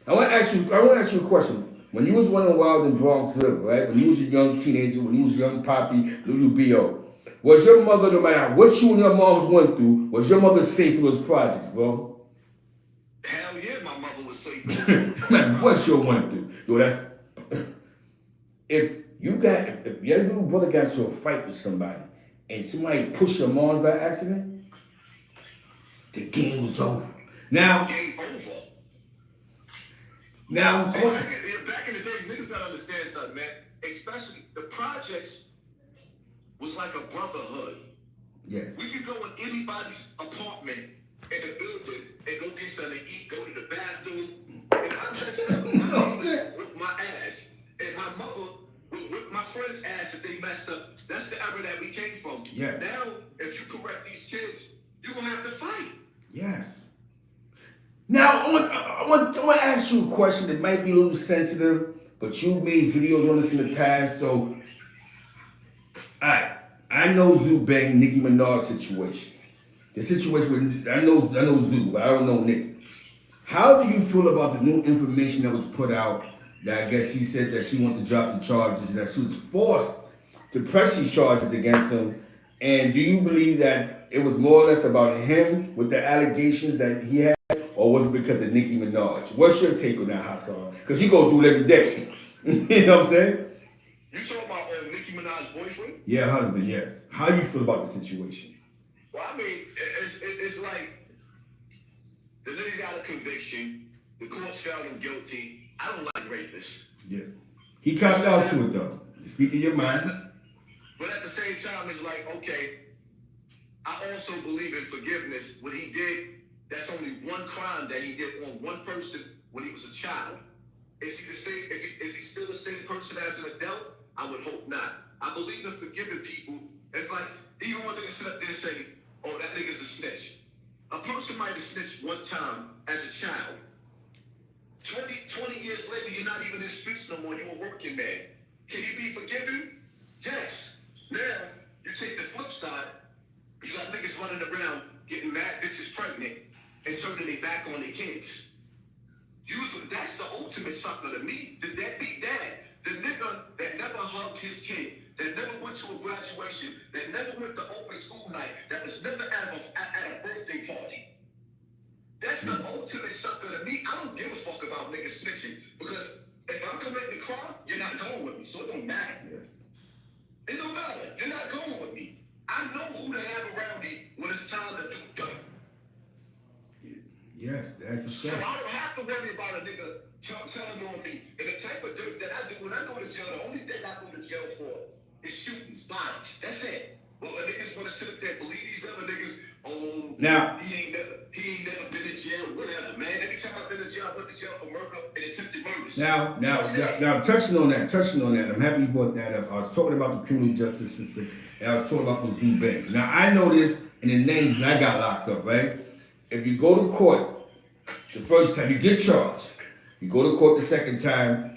I want to ask you a question. When you was running wild in Bronx River, right? When you was a young teenager, when you was young Poppy, little B.O., was your mother, no matter what you and your moms went through, was your mother safe for those projects, bro? Hell yeah, my mother was safe. Man, what you went through? Yo, that's if your little brother got into a fight with somebody and somebody pushed your mom's by accident, the game was over. Now, Game over. Now, back in the days, niggas gotta understand something, man. Especially the projects was like a brotherhood. yes. We could go in anybody's apartment in the building and go get something to eat, go to the bathroom, and I messed up. My mother whipped my ass, and my mother would whip my friend's ass if they messed up. That's the era that we came from. Yeah. Now, if you correct these kids, you're gonna have to fight. Yes. Now, I want to ask you a question that might be a little sensitive, but you made videos on this in the past, so I know Zoo Bang, Nicki Minaj situation. The situation where I know Zoo, but I don't know Nicki. How do you feel about the new information that was put out that I guess she said that she wanted to drop the charges, that she was forced to press these charges against him? And do you believe that it was more or less about him with the allegations that he had, or was it because of Nicki Minaj? What's your take on that, Hassan? Because you go through it every day. You know what I'm saying? You talking about Nicki Minaj's boyfriend? Yeah, husband, yes. How do you feel about the situation? Well, I mean, it's like the nigga got a conviction. The courts found him guilty. I don't like rapists. Yeah. He copped out to it, though. You speak in your mind. But at the same time, it's like, okay, I also believe in forgiveness. What he did, that's only one crime that he did on one person when he was a child. Is he the same? Is he still the same person as an adult? I would hope not. I believe in forgiving people. It's like, even when niggas sit up there and say, oh, that nigga's a snitch. A person might have snitched one time as a child. 20 years later, you're not even in the streets no more. You're a working man. Can you be forgiven? Yes. Now, you take the flip side. You got niggas running around getting mad bitches pregnant and turning their back on their kids. Usually, that's the ultimate sucker to me. The deadbeat dad. The nigga that never hugged his kid, that never went to a graduation, that never went to open school night, that was never at a birthday party. That's the ultimate sucker to me. I don't give a fuck about niggas snitching, because if I'm committing a crime, you're not going with me, so it don't matter. Yes. It don't matter. You're not going with me. I know who to have around me when it's time to do dirt. Yes, that's a So fact. I don't have to worry about a nigga telling on me. And the type of dirt that I do when I go to jail, the only thing I go to jail for is shootings, bodies. That's it. Well, the niggas want to sit up there and believe these other niggas, oh, Now, he ain't never been in jail, whatever, man. Every time I've been in jail, I went to jail for murder and attempted murders. Now, touching on that, I'm happy you brought that up. I was talking about the criminal justice system, and I was talking about the Zoo Bank. Now, I know this in the names when I got locked up, right? If you go to court the first time, you get charged. You go to court the second time,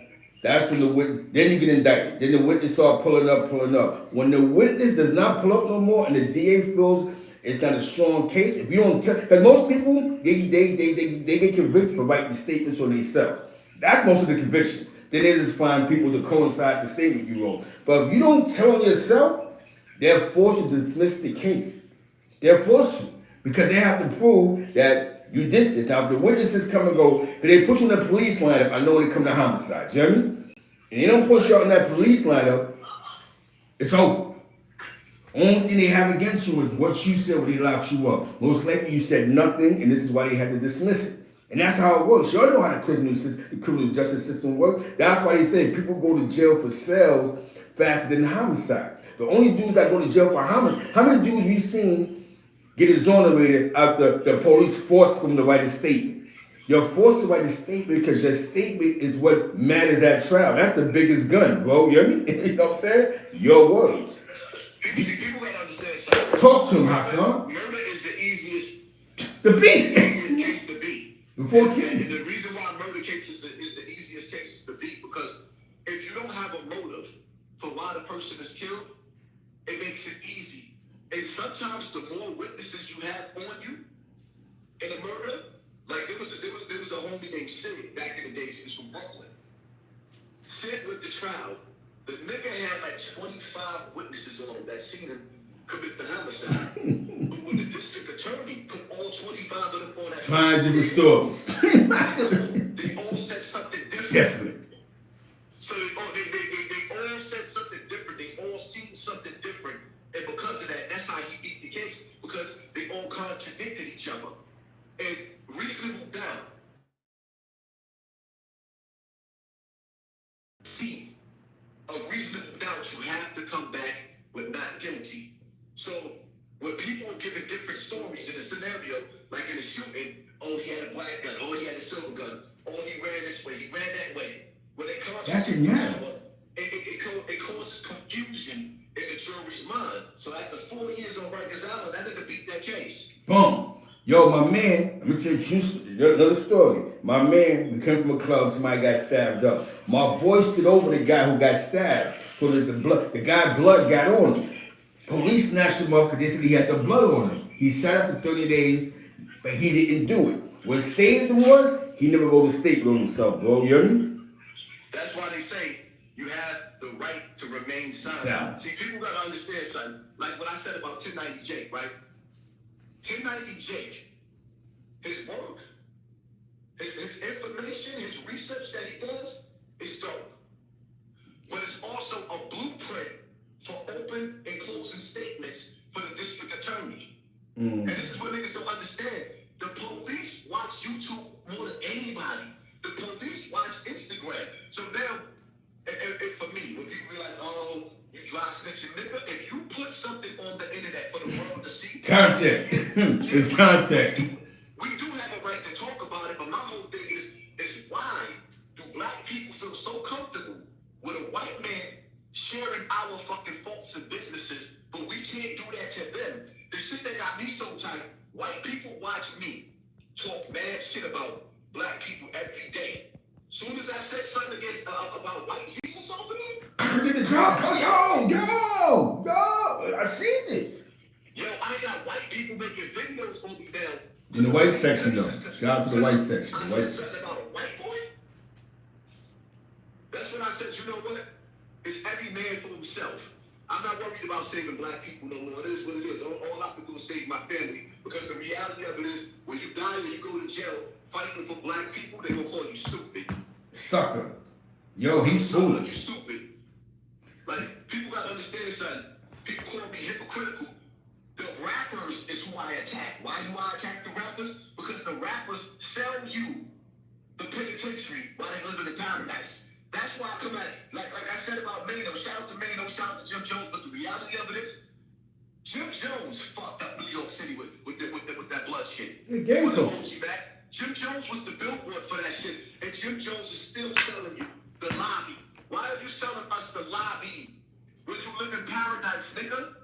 that's when the witness, then you get indicted. Then the witness start pulling up. When the witness does not pull up no more and the DA feels it's not a strong case, if you don't tell, because most people, they get convicted for writing statements on themselves. That's most of the convictions. Then they just find people to coincide the statement you wrote. But if you don't tell on yourself, they're forced to dismiss the case. They're forced to. Because they have to prove that you did this. Now, if the witnesses come and go, they put you in the police lineup, I know when it come to homicide. You know what I mean? And they don't put you in that police lineup, it's over. Only thing they have against you is what you said when they locked you up. Most likely you said nothing, and this is why they had to dismiss it. And that's how it works. Y'all know how the criminal justice system works. That's why they say people go to jail for sales faster than homicides. The only dudes that go to jail for homicides, how many dudes we seen get exonerated after the police forced them to write a statement? You're forced to write a statement because your statement is what matters at trial. That's the biggest gun, bro. You know what I mean? You know what I'm saying? Your words. People gotta understand something. Talk to him, Hassan. Murder is the easiest case to beat. Before and killing. the reason why murder case is the easiest case to beat, because if you don't have a motive for why the person is killed, it makes it easy. And sometimes the more witnesses you have on you in a murder, like there was a homie named Sid back in the days. He was from Brooklyn. Sid went to trial. The nigga had like 25 witnesses on him that seen him commit the homicide. But when the district attorney put all 25 of them on that, 5 different stories. they all said something different. Different. So they all said something different. They all seen something different. And because of that, that's how he beat the case. Because they all contradicted each other. And reasonable doubt. See, a reasonable doubt, you have to come back with not guilty. So when people are giving different stories in a scenario, like in a shooting, oh, he had a black gun, oh, he had a silver gun, oh, he ran this way, he ran that way. When they contradict each other, it causes confusion in the jury's mind. So after 4 years on Rikers Island, that nigga beat that case. Boom. Yo, my man, let me tell you another story. My man, we came from a club, somebody got stabbed up. My boy stood over the guy who got stabbed. So that the guy's blood got on him. Police snatched him up because they said he had the blood on him. He sat up for 30 days, but he didn't do it. What saved him was, he never wrote a statement on himself, bro. You hear me? That's why they say you have the right to remain silent. See, people gotta understand something. Like what I said about 1090 Jake, right? 1090 Jake, his work, his information, his research that he does is dope. But it's also a blueprint for open and closing statements for the district attorney. And this is what niggas don't understand. The police watch YouTube more than anybody. The police watch Instagram. So now, if for me, when people be like, oh, you dry snitching, nigga, if you put something on the internet for the world to see, content. It's content. We do have a right to talk about it, but my whole thing is why do black people feel so comfortable with a white man sharing our fucking faults and businesses, but we can't do that to them? The shit that got me so tight, white people watch me talk mad shit about black people every day. Soon as I said something against about white Jesus over there, I did the job. Yo, I seen it. Yo, I got white people making videos on me now. In the white section, though. Shout out to the white section. The white I said section. something about a white boy. That's when I said, you know what? It's every man for himself. I'm not worried about saving black people no more. It is what it is. All I can do is save my family. Because the reality of it is, when you die and you go to jail fighting for black people, they're going to call you stupid. Sucker. Yo, he's foolish. Stupid. Like, people got to understand something. People call me hypocritical. The rappers is who I attack. Why do I attack the rappers? Because the rappers sell you the penitentiary while they live in paradise. That's why I come at it. Like I said about Mano. Shout out to Mano, shout out to Jim Jones. But the reality of it is, Jim Jones fucked up New York City with that blood shit. The game coach. Jim Jones was the billboard for that shit. And Jim Jones is still selling you the lobby. Why are you selling us the lobby when you live in paradise, nigga?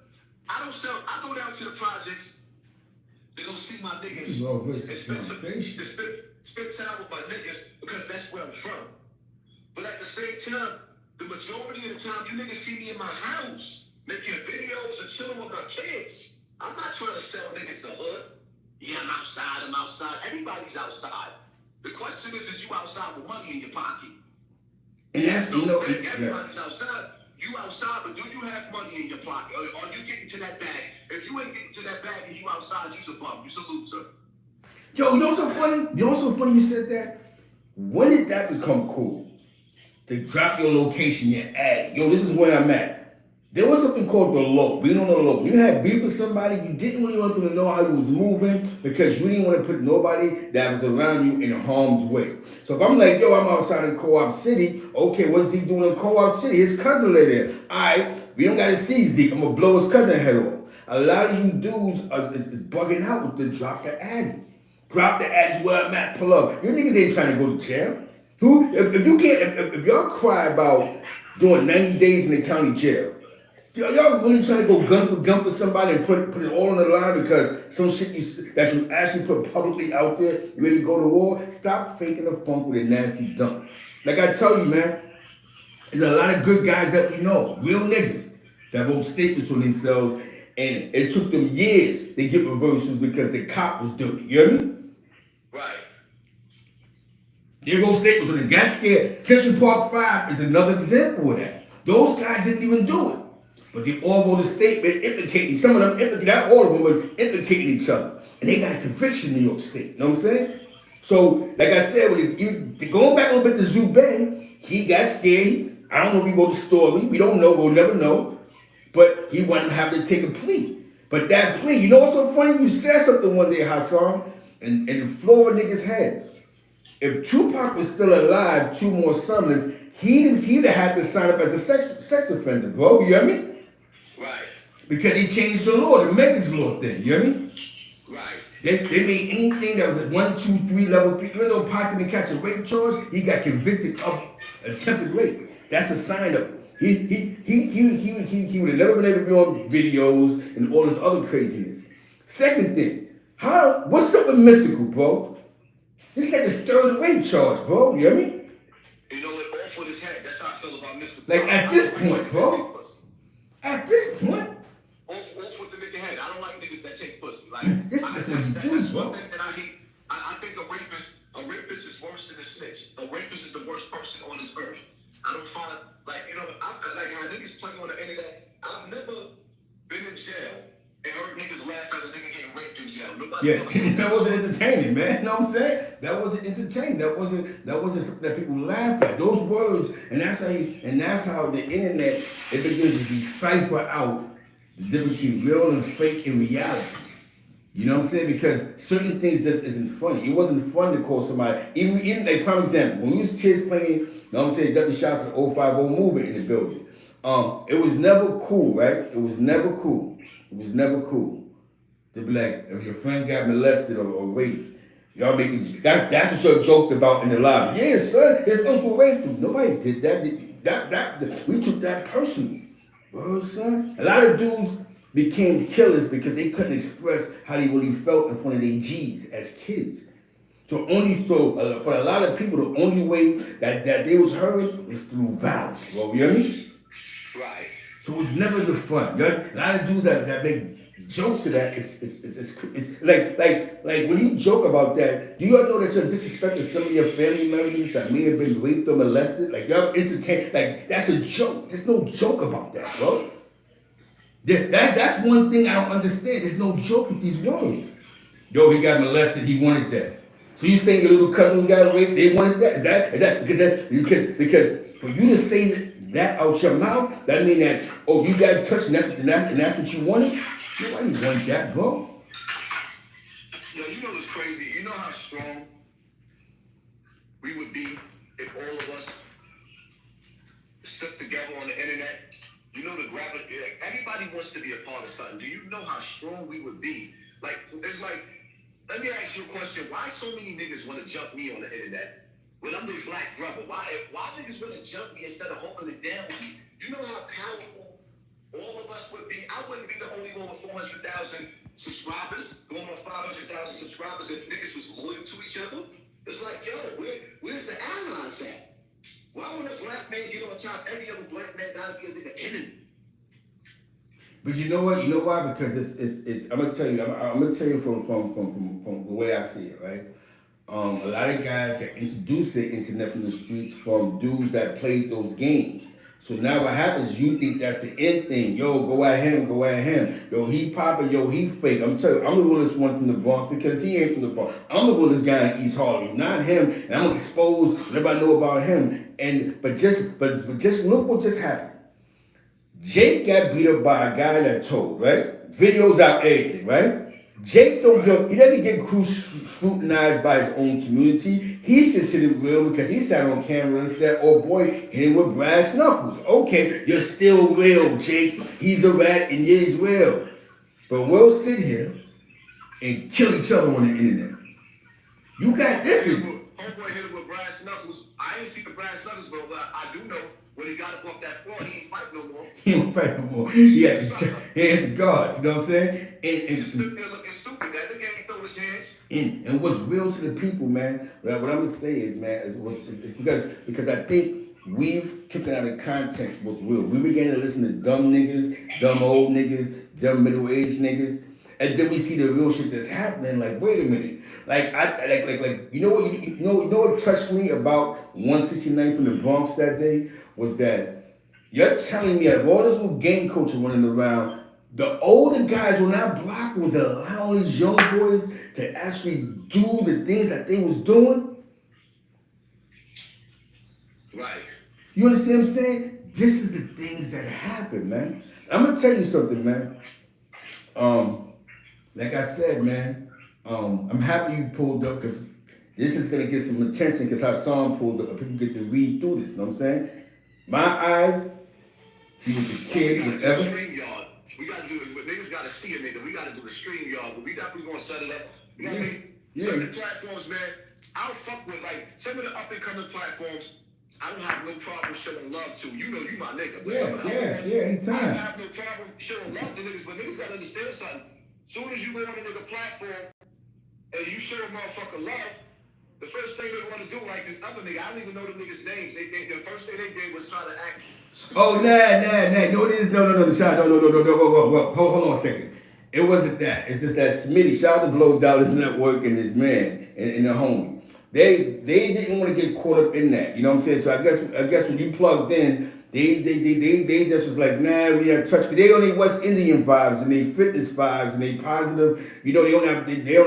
I go down to the projects to go see my niggas and spend time with my niggas because that's where I'm from. But at the same time, the majority of the time, you niggas see me in my house making videos and chilling with my kids. I'm not trying to sell niggas the hood. Yeah, I'm outside. Everybody's outside. The question is you outside with money in your pocket? And that's, you know, everybody's outside. You outside, but do you have money in your pocket? Are you getting to that bag? If you ain't getting to that bag and you outside, you's a bum. You's a loser. Yo, you know what's so funny? You know what's so funny you said that? When did that become cool? To drop your location, your ad. Yo, this is where I'm at. There was something called the low, being on the low. You had beef with somebody, you didn't really want them to know how you was moving because you didn't want to put nobody that was around you in harm's way. So if I'm like, yo, I'm outside in Co-op City, okay, what's he doing in Co-op City? His cousin live there. Alright, we don't gotta see Zeke. I'm gonna blow his cousin head off. A lot of you dudes is bugging out with the drop the addy. Drop the addies where I'm at, pull up. You niggas ain't trying to go to jail. Who, if you can't, if y'all cry about doing 90 days in the county jail, y'all really trying to go gun for somebody and put it all on the line because some shit that you actually put publicly out there, you ready to go to war? Stop faking the funk with a nasty dump. Like I tell you, man, there's a lot of good guys that we know, real niggas, that wrote statements on themselves, and it took them years to get reversals because the cop was dirty. You hear me? Right. They wrote statements on this. Got scared. Central Park 5 is another example of that. Those guys didn't even do it. But they all wrote a statement implicating, some of them implicating, not all of them, but implicating each other. And they got a conviction in New York State. You know what I'm saying? So, like I said, going back a little bit to Zubay, he got scared. I don't know if he wrote a story. We don't know. We'll never know. But he wanted to have to take a plea. But that plea, you know what's so funny? You said something one day, Hassan, and it flew over niggas' heads. If Tupac was still alive 2 more summers, he'd have had to sign up as a sex offender, bro. You hear me? Right. Because he changed the law, the Megan's law thing. You hear me? Right. They made anything that was at 1, 2, 3, level 3. Even though Pac didn't catch a rape charge, he got convicted of attempted rape. That's a sign up. He would have never been able to be on videos and all this other craziness. Second thing, what's up with Mystical, bro? This is like his 3rd rape charge, bro. You hear me? You know, it off with his head. That's how I feel about Mr. Like at this point, bro. At this point. Off with the nigga head. I don't like niggas that take pussy. Like this is what you do, bro. And I think a rapist is worse than a snitch. A rapist is the worst person on this earth. I don't find, like, you know, like how niggas play on the internet. I've never been in jail and heard niggas laugh at a nigga getting raped in jail. Nobody that wasn't entertaining, man. You know what I'm saying? That wasn't entertaining. That wasn't something that people laugh at. Those words, and that's how the internet, it begins to decipher out the difference between real and fake in reality. You know what I'm saying? Because certain things just isn't funny. It wasn't fun to call somebody, even like prime example, when we was kids playing, you know what I'm saying, W shots of the 050 movement in the building. It was never cool, right? It was never cool to be like, if your friend got molested or raped, y'all making that's what y'all joked about in the lobby. Yeah, son, his uncle raped him. Nobody did that. We took that personally. Bro, son. A lot of dudes became killers because they couldn't express how they really felt in front of their G's as kids. So for a lot of people, the only way that they was heard was through violence. Well, you hear me? Right. So it's never the fun. A lot of dudes that make jokes to that, it's like when you joke about that, do you all know that you're disrespecting some of your family members that may have been raped or molested? Like y'all entertain, like that's a joke. There's no joke about that, bro. That's one thing I don't understand. There's no joke with these words. Yo, he got molested, he wanted that. So you saying your little cousin who got raped, they wanted that? Is that because for you to say that out your mouth, that mean that, oh, you got touched and that's what you wanted? Nobody want that, bro. Yo, you know what's crazy? You know how strong we would be if all of us stuck together on the internet? You know the gravity. Everybody wants to be a part of something. Do you know how strong we would be? Like, it's like, let me ask you a question. Why so many niggas want to jump me on the internet when I'm the black brother? Why niggas want to jump me instead of holding it down with me? You know how powerful all of us would be? I wouldn't be the only one with 400,000 subscribers, going on 500,000 subscribers if niggas was loyal to each other. It's like, yo, where's the allies at? Why would a black man get on top? Every other black man gotta be a nigga enemy. But you know what? You know why? Because it's I'm gonna tell you. I'm gonna tell you from the way I see it, right? a lot of guys got introduced to the internet from the streets from dudes that played those games. So now what happens, you think that's the end thing. Yo, go at him, go at him. Yo, he popping, yo, he fake. I'm telling you, I'm the realest one from the Bronx because he ain't from the Bronx. I'm the realest guy in East Harlem, not him. And I'm gonna expose whatever I know about him. And but just look what just happened. Jake got beat up by a guy that told, right? Videos out, everything, right? Jake don't get, he doesn't get scrutinized by his own community. He's considered real because he sat on camera and said, oh boy, hit him with brass knuckles. Okay, you're still real, Jake. He's a rat and he's real. But we'll sit here and kill each other on the internet. You got this. Homeboy hit him with brass knuckles. I ain't see the brass knuckles, but I do know when he got up off that floor, he ain't fight no more. He don't fight no more. He had the guards, you know what I'm saying? And stood there looking stupid. That nigga ain't throw his hands. And what's real to the people, man, what I'm gonna say is, man, is because I think we've taken out of context what's real. We began to listen to dumb niggas, dumb old niggas, dumb middle-aged niggas, and then we see the real shit that's happening. Like, wait a minute. Like you know what touched me about 169 from the Bronx that day was that you're telling me out of all this little gang culture running around, the older guys on that block was allowing these young boys to actually do the things that they was doing. Right. You understand what I'm saying? This is the things that happen, man. I'm gonna tell you something, man. Like I said, man. I'm happy you pulled up because this is gonna get some attention because Hassan pulled up and people get to read through this. You know what I'm saying? My eyes, he was a kid, whatever. We gotta do it. Niggas gotta see a nigga. We gotta do the stream yard, but we definitely gonna set it up. You know what I mean? Some of the platforms, man, I don't fuck with like some of the up and coming platforms. I don't have no problem showing love to. You know you my nigga. But Anytime. I don't have no problem showing love to niggas, but niggas gotta understand something. Soon as you go on a nigga platform and you show a motherfucker love, the first thing they want to do, like this other nigga, I don't even know the niggas' names. The first thing they did was try to act. Oh, nah. No, it is. No, Sean. No. Hold on a second. It wasn't that. It's just that Smitty, shout out to Blow Dollars Network and his man and the homie. They didn't want to get caught up in that. You know what I'm saying? So I guess when you plugged in, they just was like, nah, we had touch. They on their West Indian vibes and they fitness vibes and they positive. You know, they on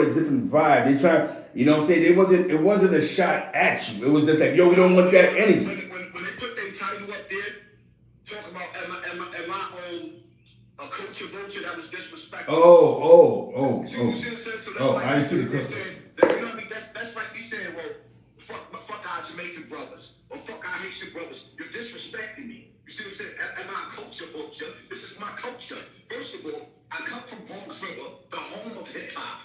a different vibe. They try, you know what I'm saying? It wasn't a shot at you. It was just like, yo, we don't want that energy. When they put their title up there, talk about am I on a culture vulture that was disrespectful. Oh. So I didn't see the question. You know what I mean? That's like me saying, well, fuck our Jamaican brothers or fuck our Haitian brothers. You're disrespecting me. You see what I'm saying? Am I a culture vulture? This is my culture. First of all, I come from Bronx River, the home of hip hop.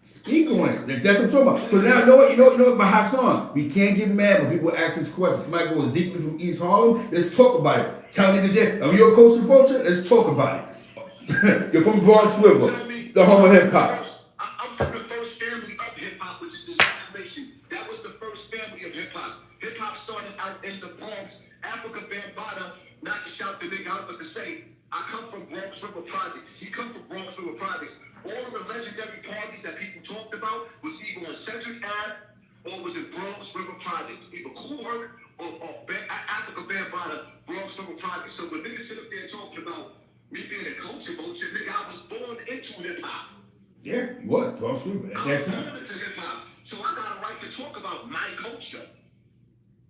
Speak on it. That's what I'm talking about. So now, you know what, but Hassan, we can't get mad when people ask us questions. Somebody goes, Ezekiel from East Harlem, let's talk about it. Tell niggas, yeah, are you a culture vulture? Let's talk about it. You're from Bronx River, the home of hip hop. I'm from the first family of hip hop, which is the Zach Nation. That was the first family of hip hop. Hip hop started out in the Bronx, Africa Bambaataa, not to shout the nigga out, but to say, I come from Bronx River Projects. He come from Bronx River Projects. All of the legendary parties that people talked about was either on Centric Ave or was in Bronx River Project. Either Cool Herc or Africa Bambaataa, Bronx River Project. So when niggas sit up there talking about me being a culture vulture, nigga, I was born into hip hop. Yeah, you was Bronx River. I was born into hip hop. So I got a right to talk about my culture.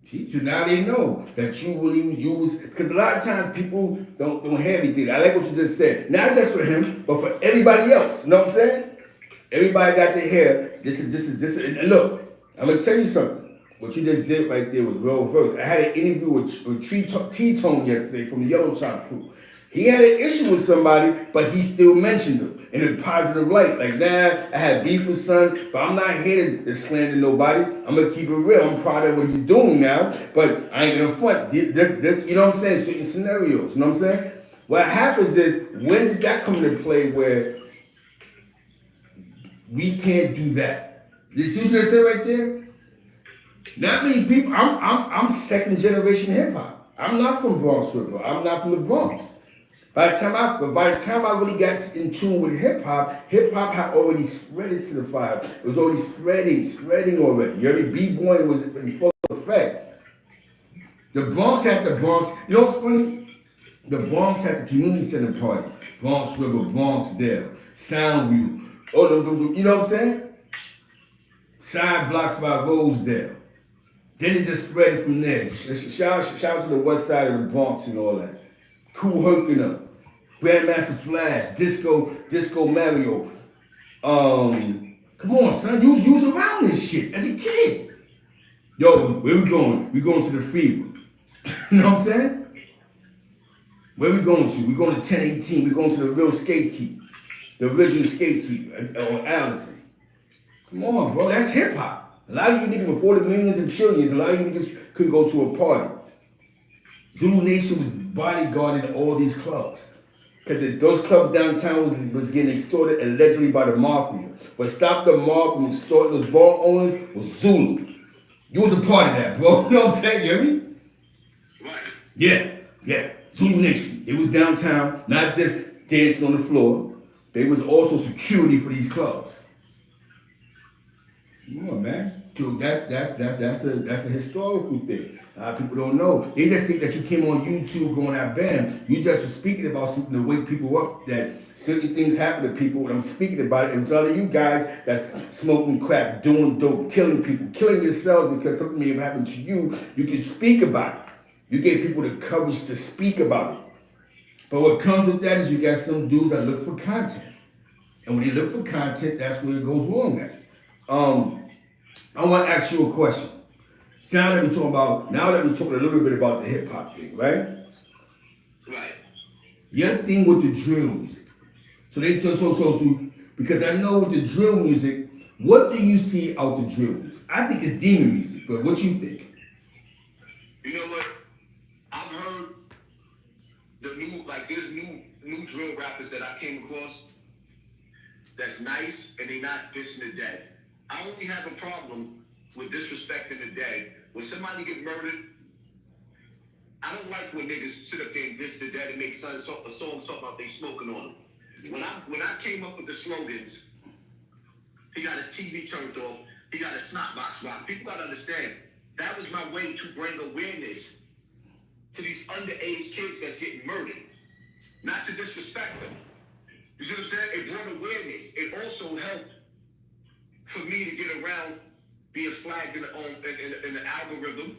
See, so now they know that you really use, because a lot of times people don't have anything. I like what you just said. Not just for him, but for everybody else. You know what I'm saying? Everybody got to hear this is. And look, I'm gonna tell you something. What you just did right there was well versed. I had an interview with T-Tone yesterday from the Yellow Chop crew. He had an issue with somebody, but he still mentioned them in a positive light. Like, nah, I had beef with son, but I'm not here to slander nobody. I'm gonna keep it real. I'm proud of what he's doing now, but I ain't gonna front. This, you know what I'm saying? Certain scenarios, you know what I'm saying? What happens is, when did that come into play where we can't do that? You see what I said right there? Not many people. I'm second generation hip hop. I'm not from Bronx River. I'm not from the Bronx. By the time I really got in tune with hip hop had already spread it to the fire. It was already spreading already. You heard me? B-boy was in full effect. The Bronx had the Bronx. You know what's funny? The Bronx had the community center parties. Bronx River, Bronxdale, Soundview. You know what I'm saying? Side blocks by Rosedale. Then it just spread it from there. Shout out to the west side of the Bronx and all that. Cool Herc up. Grandmaster Flash, Disco Mario. Come on, son. You was around this shit as a kid. Yo, where we going? We going to the Fever. You know what I'm saying? Where we going to? We going to 1018. We going to the real skate key. The original skate key on Allison. Come on, bro. That's hip hop. A lot of you niggas before the millions and trillions, a lot of you niggas couldn't go to a party. Zulu Nation was bodyguarding all these clubs. Because those clubs downtown was getting extorted allegedly by the mafia. What stopped the mob from extorting those bar owners was Zulu. You was a part of that, bro. You know what I'm saying? You hear me? Right. Yeah. Zulu Nation. It was downtown, not just dancing on the floor. They was also security for these clubs. Come on, man. Dude, that's a historical thing. People don't know. They just think that you came on YouTube going that bam. You just were speaking about something to wake people up that certain things happen to people. And I'm speaking about it. And telling you guys that's smoking crack, doing dope, killing people, killing yourselves because something may have happened to you. You can speak about it. You gave people the courage to speak about it. But what comes with that is you got some dudes that look for content. And when they look for content, that's where it goes wrong at. I want to ask you a question. Now that we're talking a little bit about the hip hop thing, right? Right. Your thing with the drill music. Because I know with the drill music, what do you see out the drill music? I think it's demon music, but what you think? You know what? I've heard there's new drill rappers that I came across that's nice and they not dissing the dead. I only have a problem with disrespecting the dead. When somebody get murdered, I don't like when niggas sit up there and diss the dead and make a song talking about they smoking on them. When I came up with the slogans, he got his TV turned off, he got his snot box rock. People gotta understand, that was my way to bring awareness to these underage kids that's getting murdered. Not to disrespect them. You see what I'm saying? It brought awareness. It also helped for me to get around being flagged in the algorithm.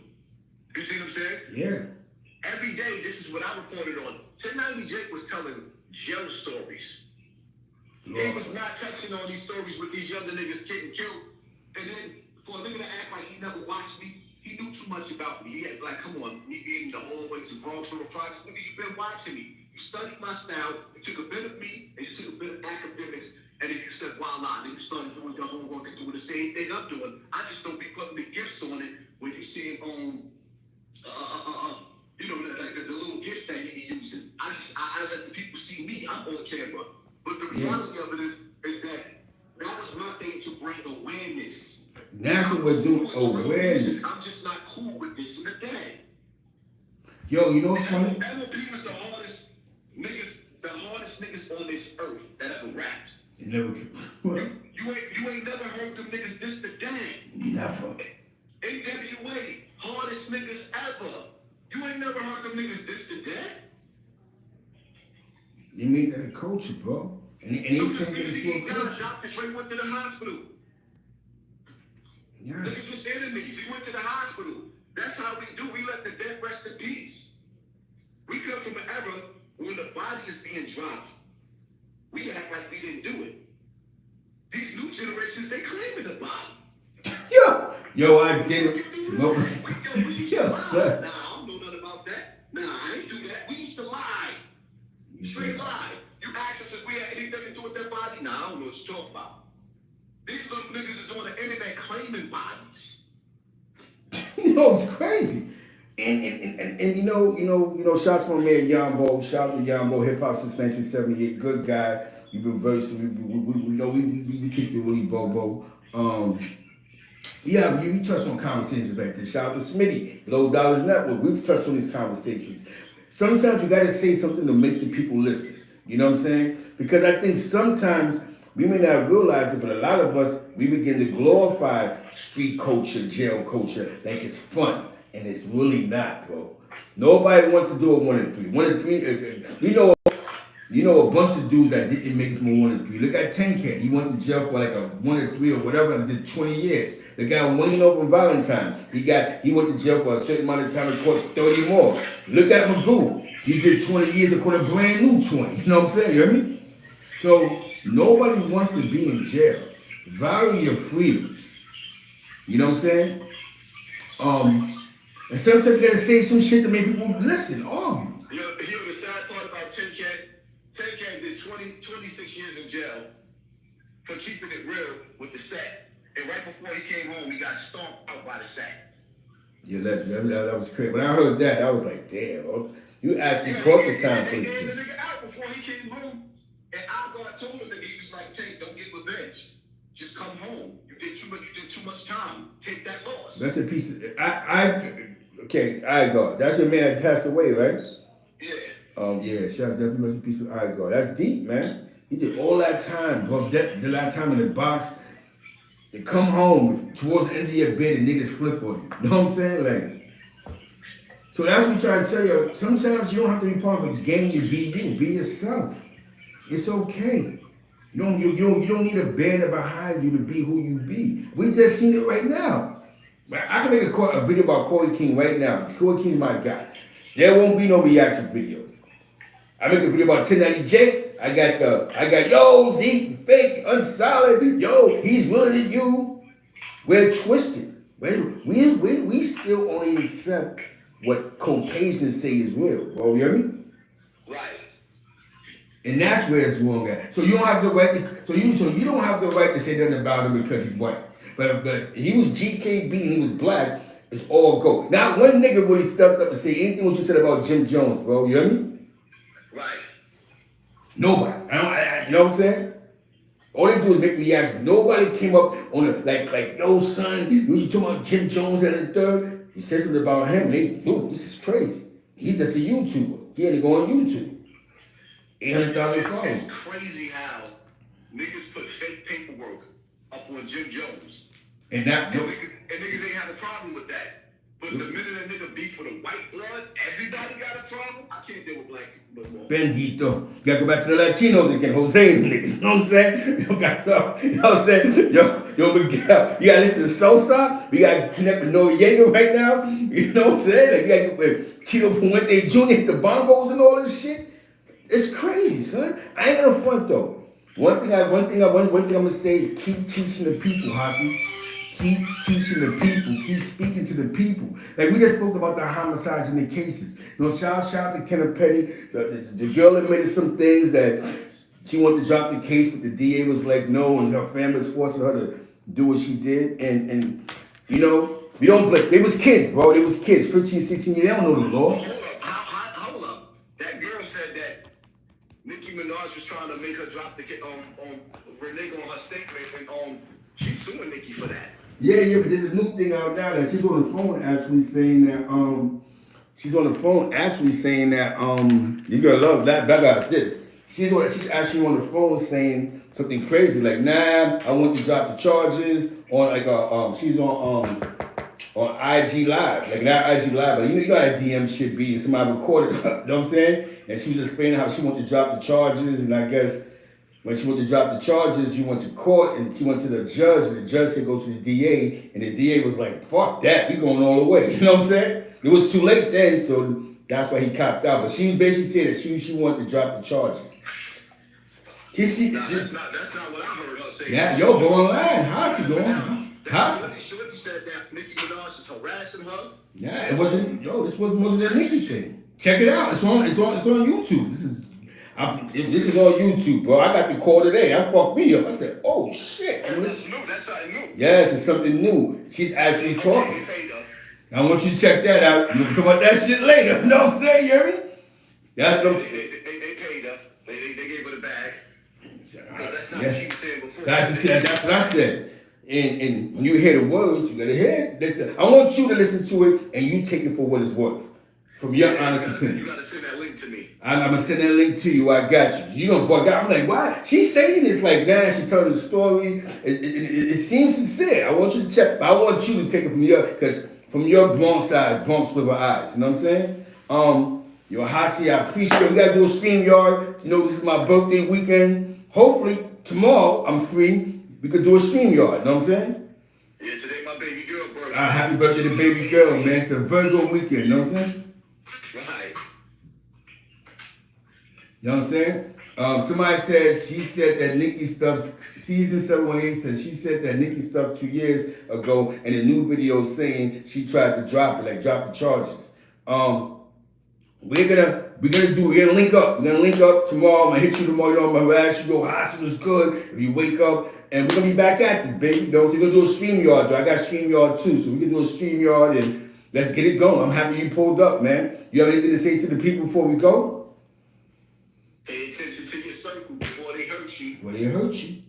You see what I'm saying? Yeah. Every day, this is what I reported on. 1090 Jake was telling jail stories. Lord. He was not touching on these stories with these younger niggas getting killed. And then for a nigga to act like he never watched me, he knew too much about me. He had like, come on, me being in the hallways of Bronx River Projects, nigga, you've been watching me. You studied my style, you took a bit of me, and you took a bit of academics, and then you said, well, nah, then you started doing your homework and doing the same thing I'm doing. I just don't be putting the gifts on it when you see it on, the little gifts that he be using. I let the people see me. I'm on camera. But the reality of it is that was my thing to bring awareness. That's what we're doing, awareness. I'm just not cool with this and that. Yo, you know what's funny? MLP was the hardest niggas on this earth that ever rapped. You ain't never heard them niggas diss the gang. Never. NWA, hardest niggas ever. You ain't never heard them niggas diss the gang. You made that a culture, bro. And he turned it into a culture. Dr. Dre went to the hospital. Yes. Niggas was enemies. He went to the hospital. That's how we do. We let the dead rest in peace. We come from an era when the body is being dropped. We act like we didn't do it. These new generations, they claiming the body. Yo, I did it. Yo, sir. Nah, I don't know nothing about that. Nah, I ain't do that. We used to lie. Straight lie. You asked us if we had anything to do with that body? Nah, I don't know what you're talking about. These little niggas is on the internet claiming bodies. It's crazy. And you know, shout out to my man Yambo. Shout out to Yambo, hip hop since 1978. Good guy. You've been versatile. We kicked it really bobo. You touched on conversations like this. Shout out to Smitty, Low Dollars Network. We've touched on these conversations. sometimes you gotta say something to make the people listen. You know what I'm saying? Because I think sometimes we may not realize it, but a lot of us, we begin to glorify street culture, jail culture, like it's fun. And it's really not, bro. Nobody wants to do a 1 and 3. 1 and 3, you know a bunch of dudes that didn't make it from a 1 and 3. Look at 10 Cat. He went to jail for like a 1 and 3 or whatever and did 20 years. The guy winning over Valentine. He went to jail for a certain amount of time and caught 30 more. Look at Magoo. He did 20 years and caught a brand new 20. You know what I'm saying? You hear me? So nobody wants to be in jail. Value your freedom. You know what I'm saying? And sometimes you gotta say some shit to make people listen, argue. You know the sad part about 10 Cat? 10 Cat did 26 years in jail for keeping it real with the set. And right before he came home, he got stomped out by the set. Yeah, that was crazy. When I heard that, I was like, damn, bro. You actually caught the sound for this this shit. shit. The nigga out before he came home. And Algar told him that he was like, Tank, don't get revenge. Just come home. You did too much time. Take that loss. That's a piece of Igor. That's your man that passed away, right? Yeah. Yeah, shout out definitely must a piece of Igor. That's deep, man. He did all that time, bro. The last time in the box. They come home towards the end of your bed and niggas flip on you. You know what I'm saying? Like, so that's what I'm trying to tell you. Sometimes you don't have to be part of a gang to be you. Be yourself. It's okay. You don't need a banner behind you to be who you be. We just seen it right now. I can make a video about Corey King right now. Corey King's my guy. There won't be no reaction videos. I make a video about 1090 Jake. I got yo, Zeke, fake, unsolid. Yo, he's willing to you. We're twisted. We still only accept what Caucasians say is real, bro. You hear me? Right. And that's where it's wrong at. So you don't have the right to. So you don't have the right to say nothing about him because he's white. But he was GKB and he was black. It's all go. Not one nigga really stepped up and say anything what you said about Jim Jones, bro. You hear me? Right. Nobody. You know what I'm saying? All they do is make reactions. Nobody came up on it like, yo, son, you talking about Jim Jones at the third? He said something about him. Dude, this is crazy. He's just a YouTuber. He had to go on YouTube. 800,000 followers. It's crazy how niggas put fake paperwork up on Jim Jones. And niggas ain't had a problem with that. But the minute a nigga beef with a white blood, everybody got a problem. I can't deal with black people no more. Bendito. You gotta go back to the Latinos again. Jose and niggas. You know what I'm saying? You know what I'm saying? Yo, Miguel. You gotta listen to Sosa. We gotta connect with Noriega right now. You know what I'm saying? Like, you gotta get with Tito Puente Jr. hit the bongos and all this shit. It's crazy, son. I ain't gonna front though. One thing I'm gonna say is keep teaching the people, Hasi. Keep teaching the people. Keep speaking to the people. Like we just spoke about the homicides and the cases. You know, shout out to Kenneth Petty. The girl admitted some things that she wanted to drop the case, but the DA was like, no, and her family was forcing her to do what she did. And you know, we don't blame. They was kids, bro. They was kids, 15, 16 years. They don't know the law. Hold up. That girl said that Nicki Minaj was trying to make her drop the case on Renee on her statement, and she's suing Nicki for that. Yeah, but there's a new thing out now that she's on the phone actually saying that you're gonna love that about this. She's actually on the phone saying something crazy like, nah, I want to drop the charges on she's on IG Live. Like not IG Live, but you know how DM should be. Somebody recorded her, you know what I'm saying? And she was explaining how she wanted to drop the charges, and I guess when she went to drop the charges, she went to court and she went to the judge, and the judge said go to the DA, and the DA was like, fuck that, we going all the way. You know what I'm saying? It was too late then, so that's why he copped out. But she basically said that she wanted to drop the charges. That's not what I heard her say. Yeah, yo, go online. How's it going? Shorty said that Nicki Minaj is harassing her. Yeah, it wasn't. This wasn't a Nicki thing. Check it out. It's on YouTube. This is on YouTube, bro. I got the call today. I fucked me up. I said, oh shit. That's new. That's something new. Yes, it's something new. She's actually talking. I want you to check that out. We'll talk about that shit later. You know what I'm saying, you hear me? That's what they paid her. They gave her the bag. That's not what she was saying before. That's what I said. And when you hear the words, you gotta hear it. Listen. I want you to listen to it and you take it for what it's worth. From your Yeah, honest you opinion. gotta send that link to me. I'm gonna send that link to you. I got you. You don't bug out. I'm like, why? She's saying this like now. She's telling the story. It seems sincere. I want you to check. But I want you to take it from your Bronx eyes, Bronx River eyes. You know what I'm saying? Yo, Hasi, I appreciate it. We gotta do a StreamYard. You know, this is my birthday weekend. Hopefully tomorrow I'm free. We could do a StreamYard. You know what I'm saying? Yeah, today my baby girl birthday. Happy birthday to baby girl, man. It's a Virgo weekend. You know what I'm saying? Right. You know what I'm saying? Somebody said, she said that Nikki Stubbs, season 718 said she said that Nikki Stubbs 2 years ago in a new video saying she tried to drop the charges. We're gonna link up. We're gonna link up tomorrow. I'm gonna hit you tomorrow, you know, I'm gonna harass you, go, hospital's good. If you wake up, and we're gonna be back at this, baby. You know, so we're gonna do a StreamYard, though. I got StreamYard too, so we can do a StreamYard and let's get it going. I'm happy you pulled up, man. You have anything to say to the people before we go? Pay attention to your circle before they hurt you. Before they hurt you.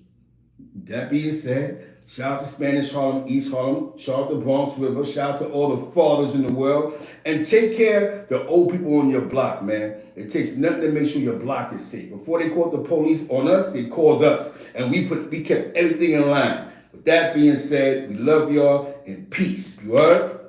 That being said, shout out to Spanish Harlem, East Harlem, shout out to Bronx River, shout out to all the fathers in the world, and take care of the old people on your block, man. It takes nothing to make sure your block is safe. Before they called the police on us, they called us, and we kept everything in line. With that being said, we love y'all and peace. You heard?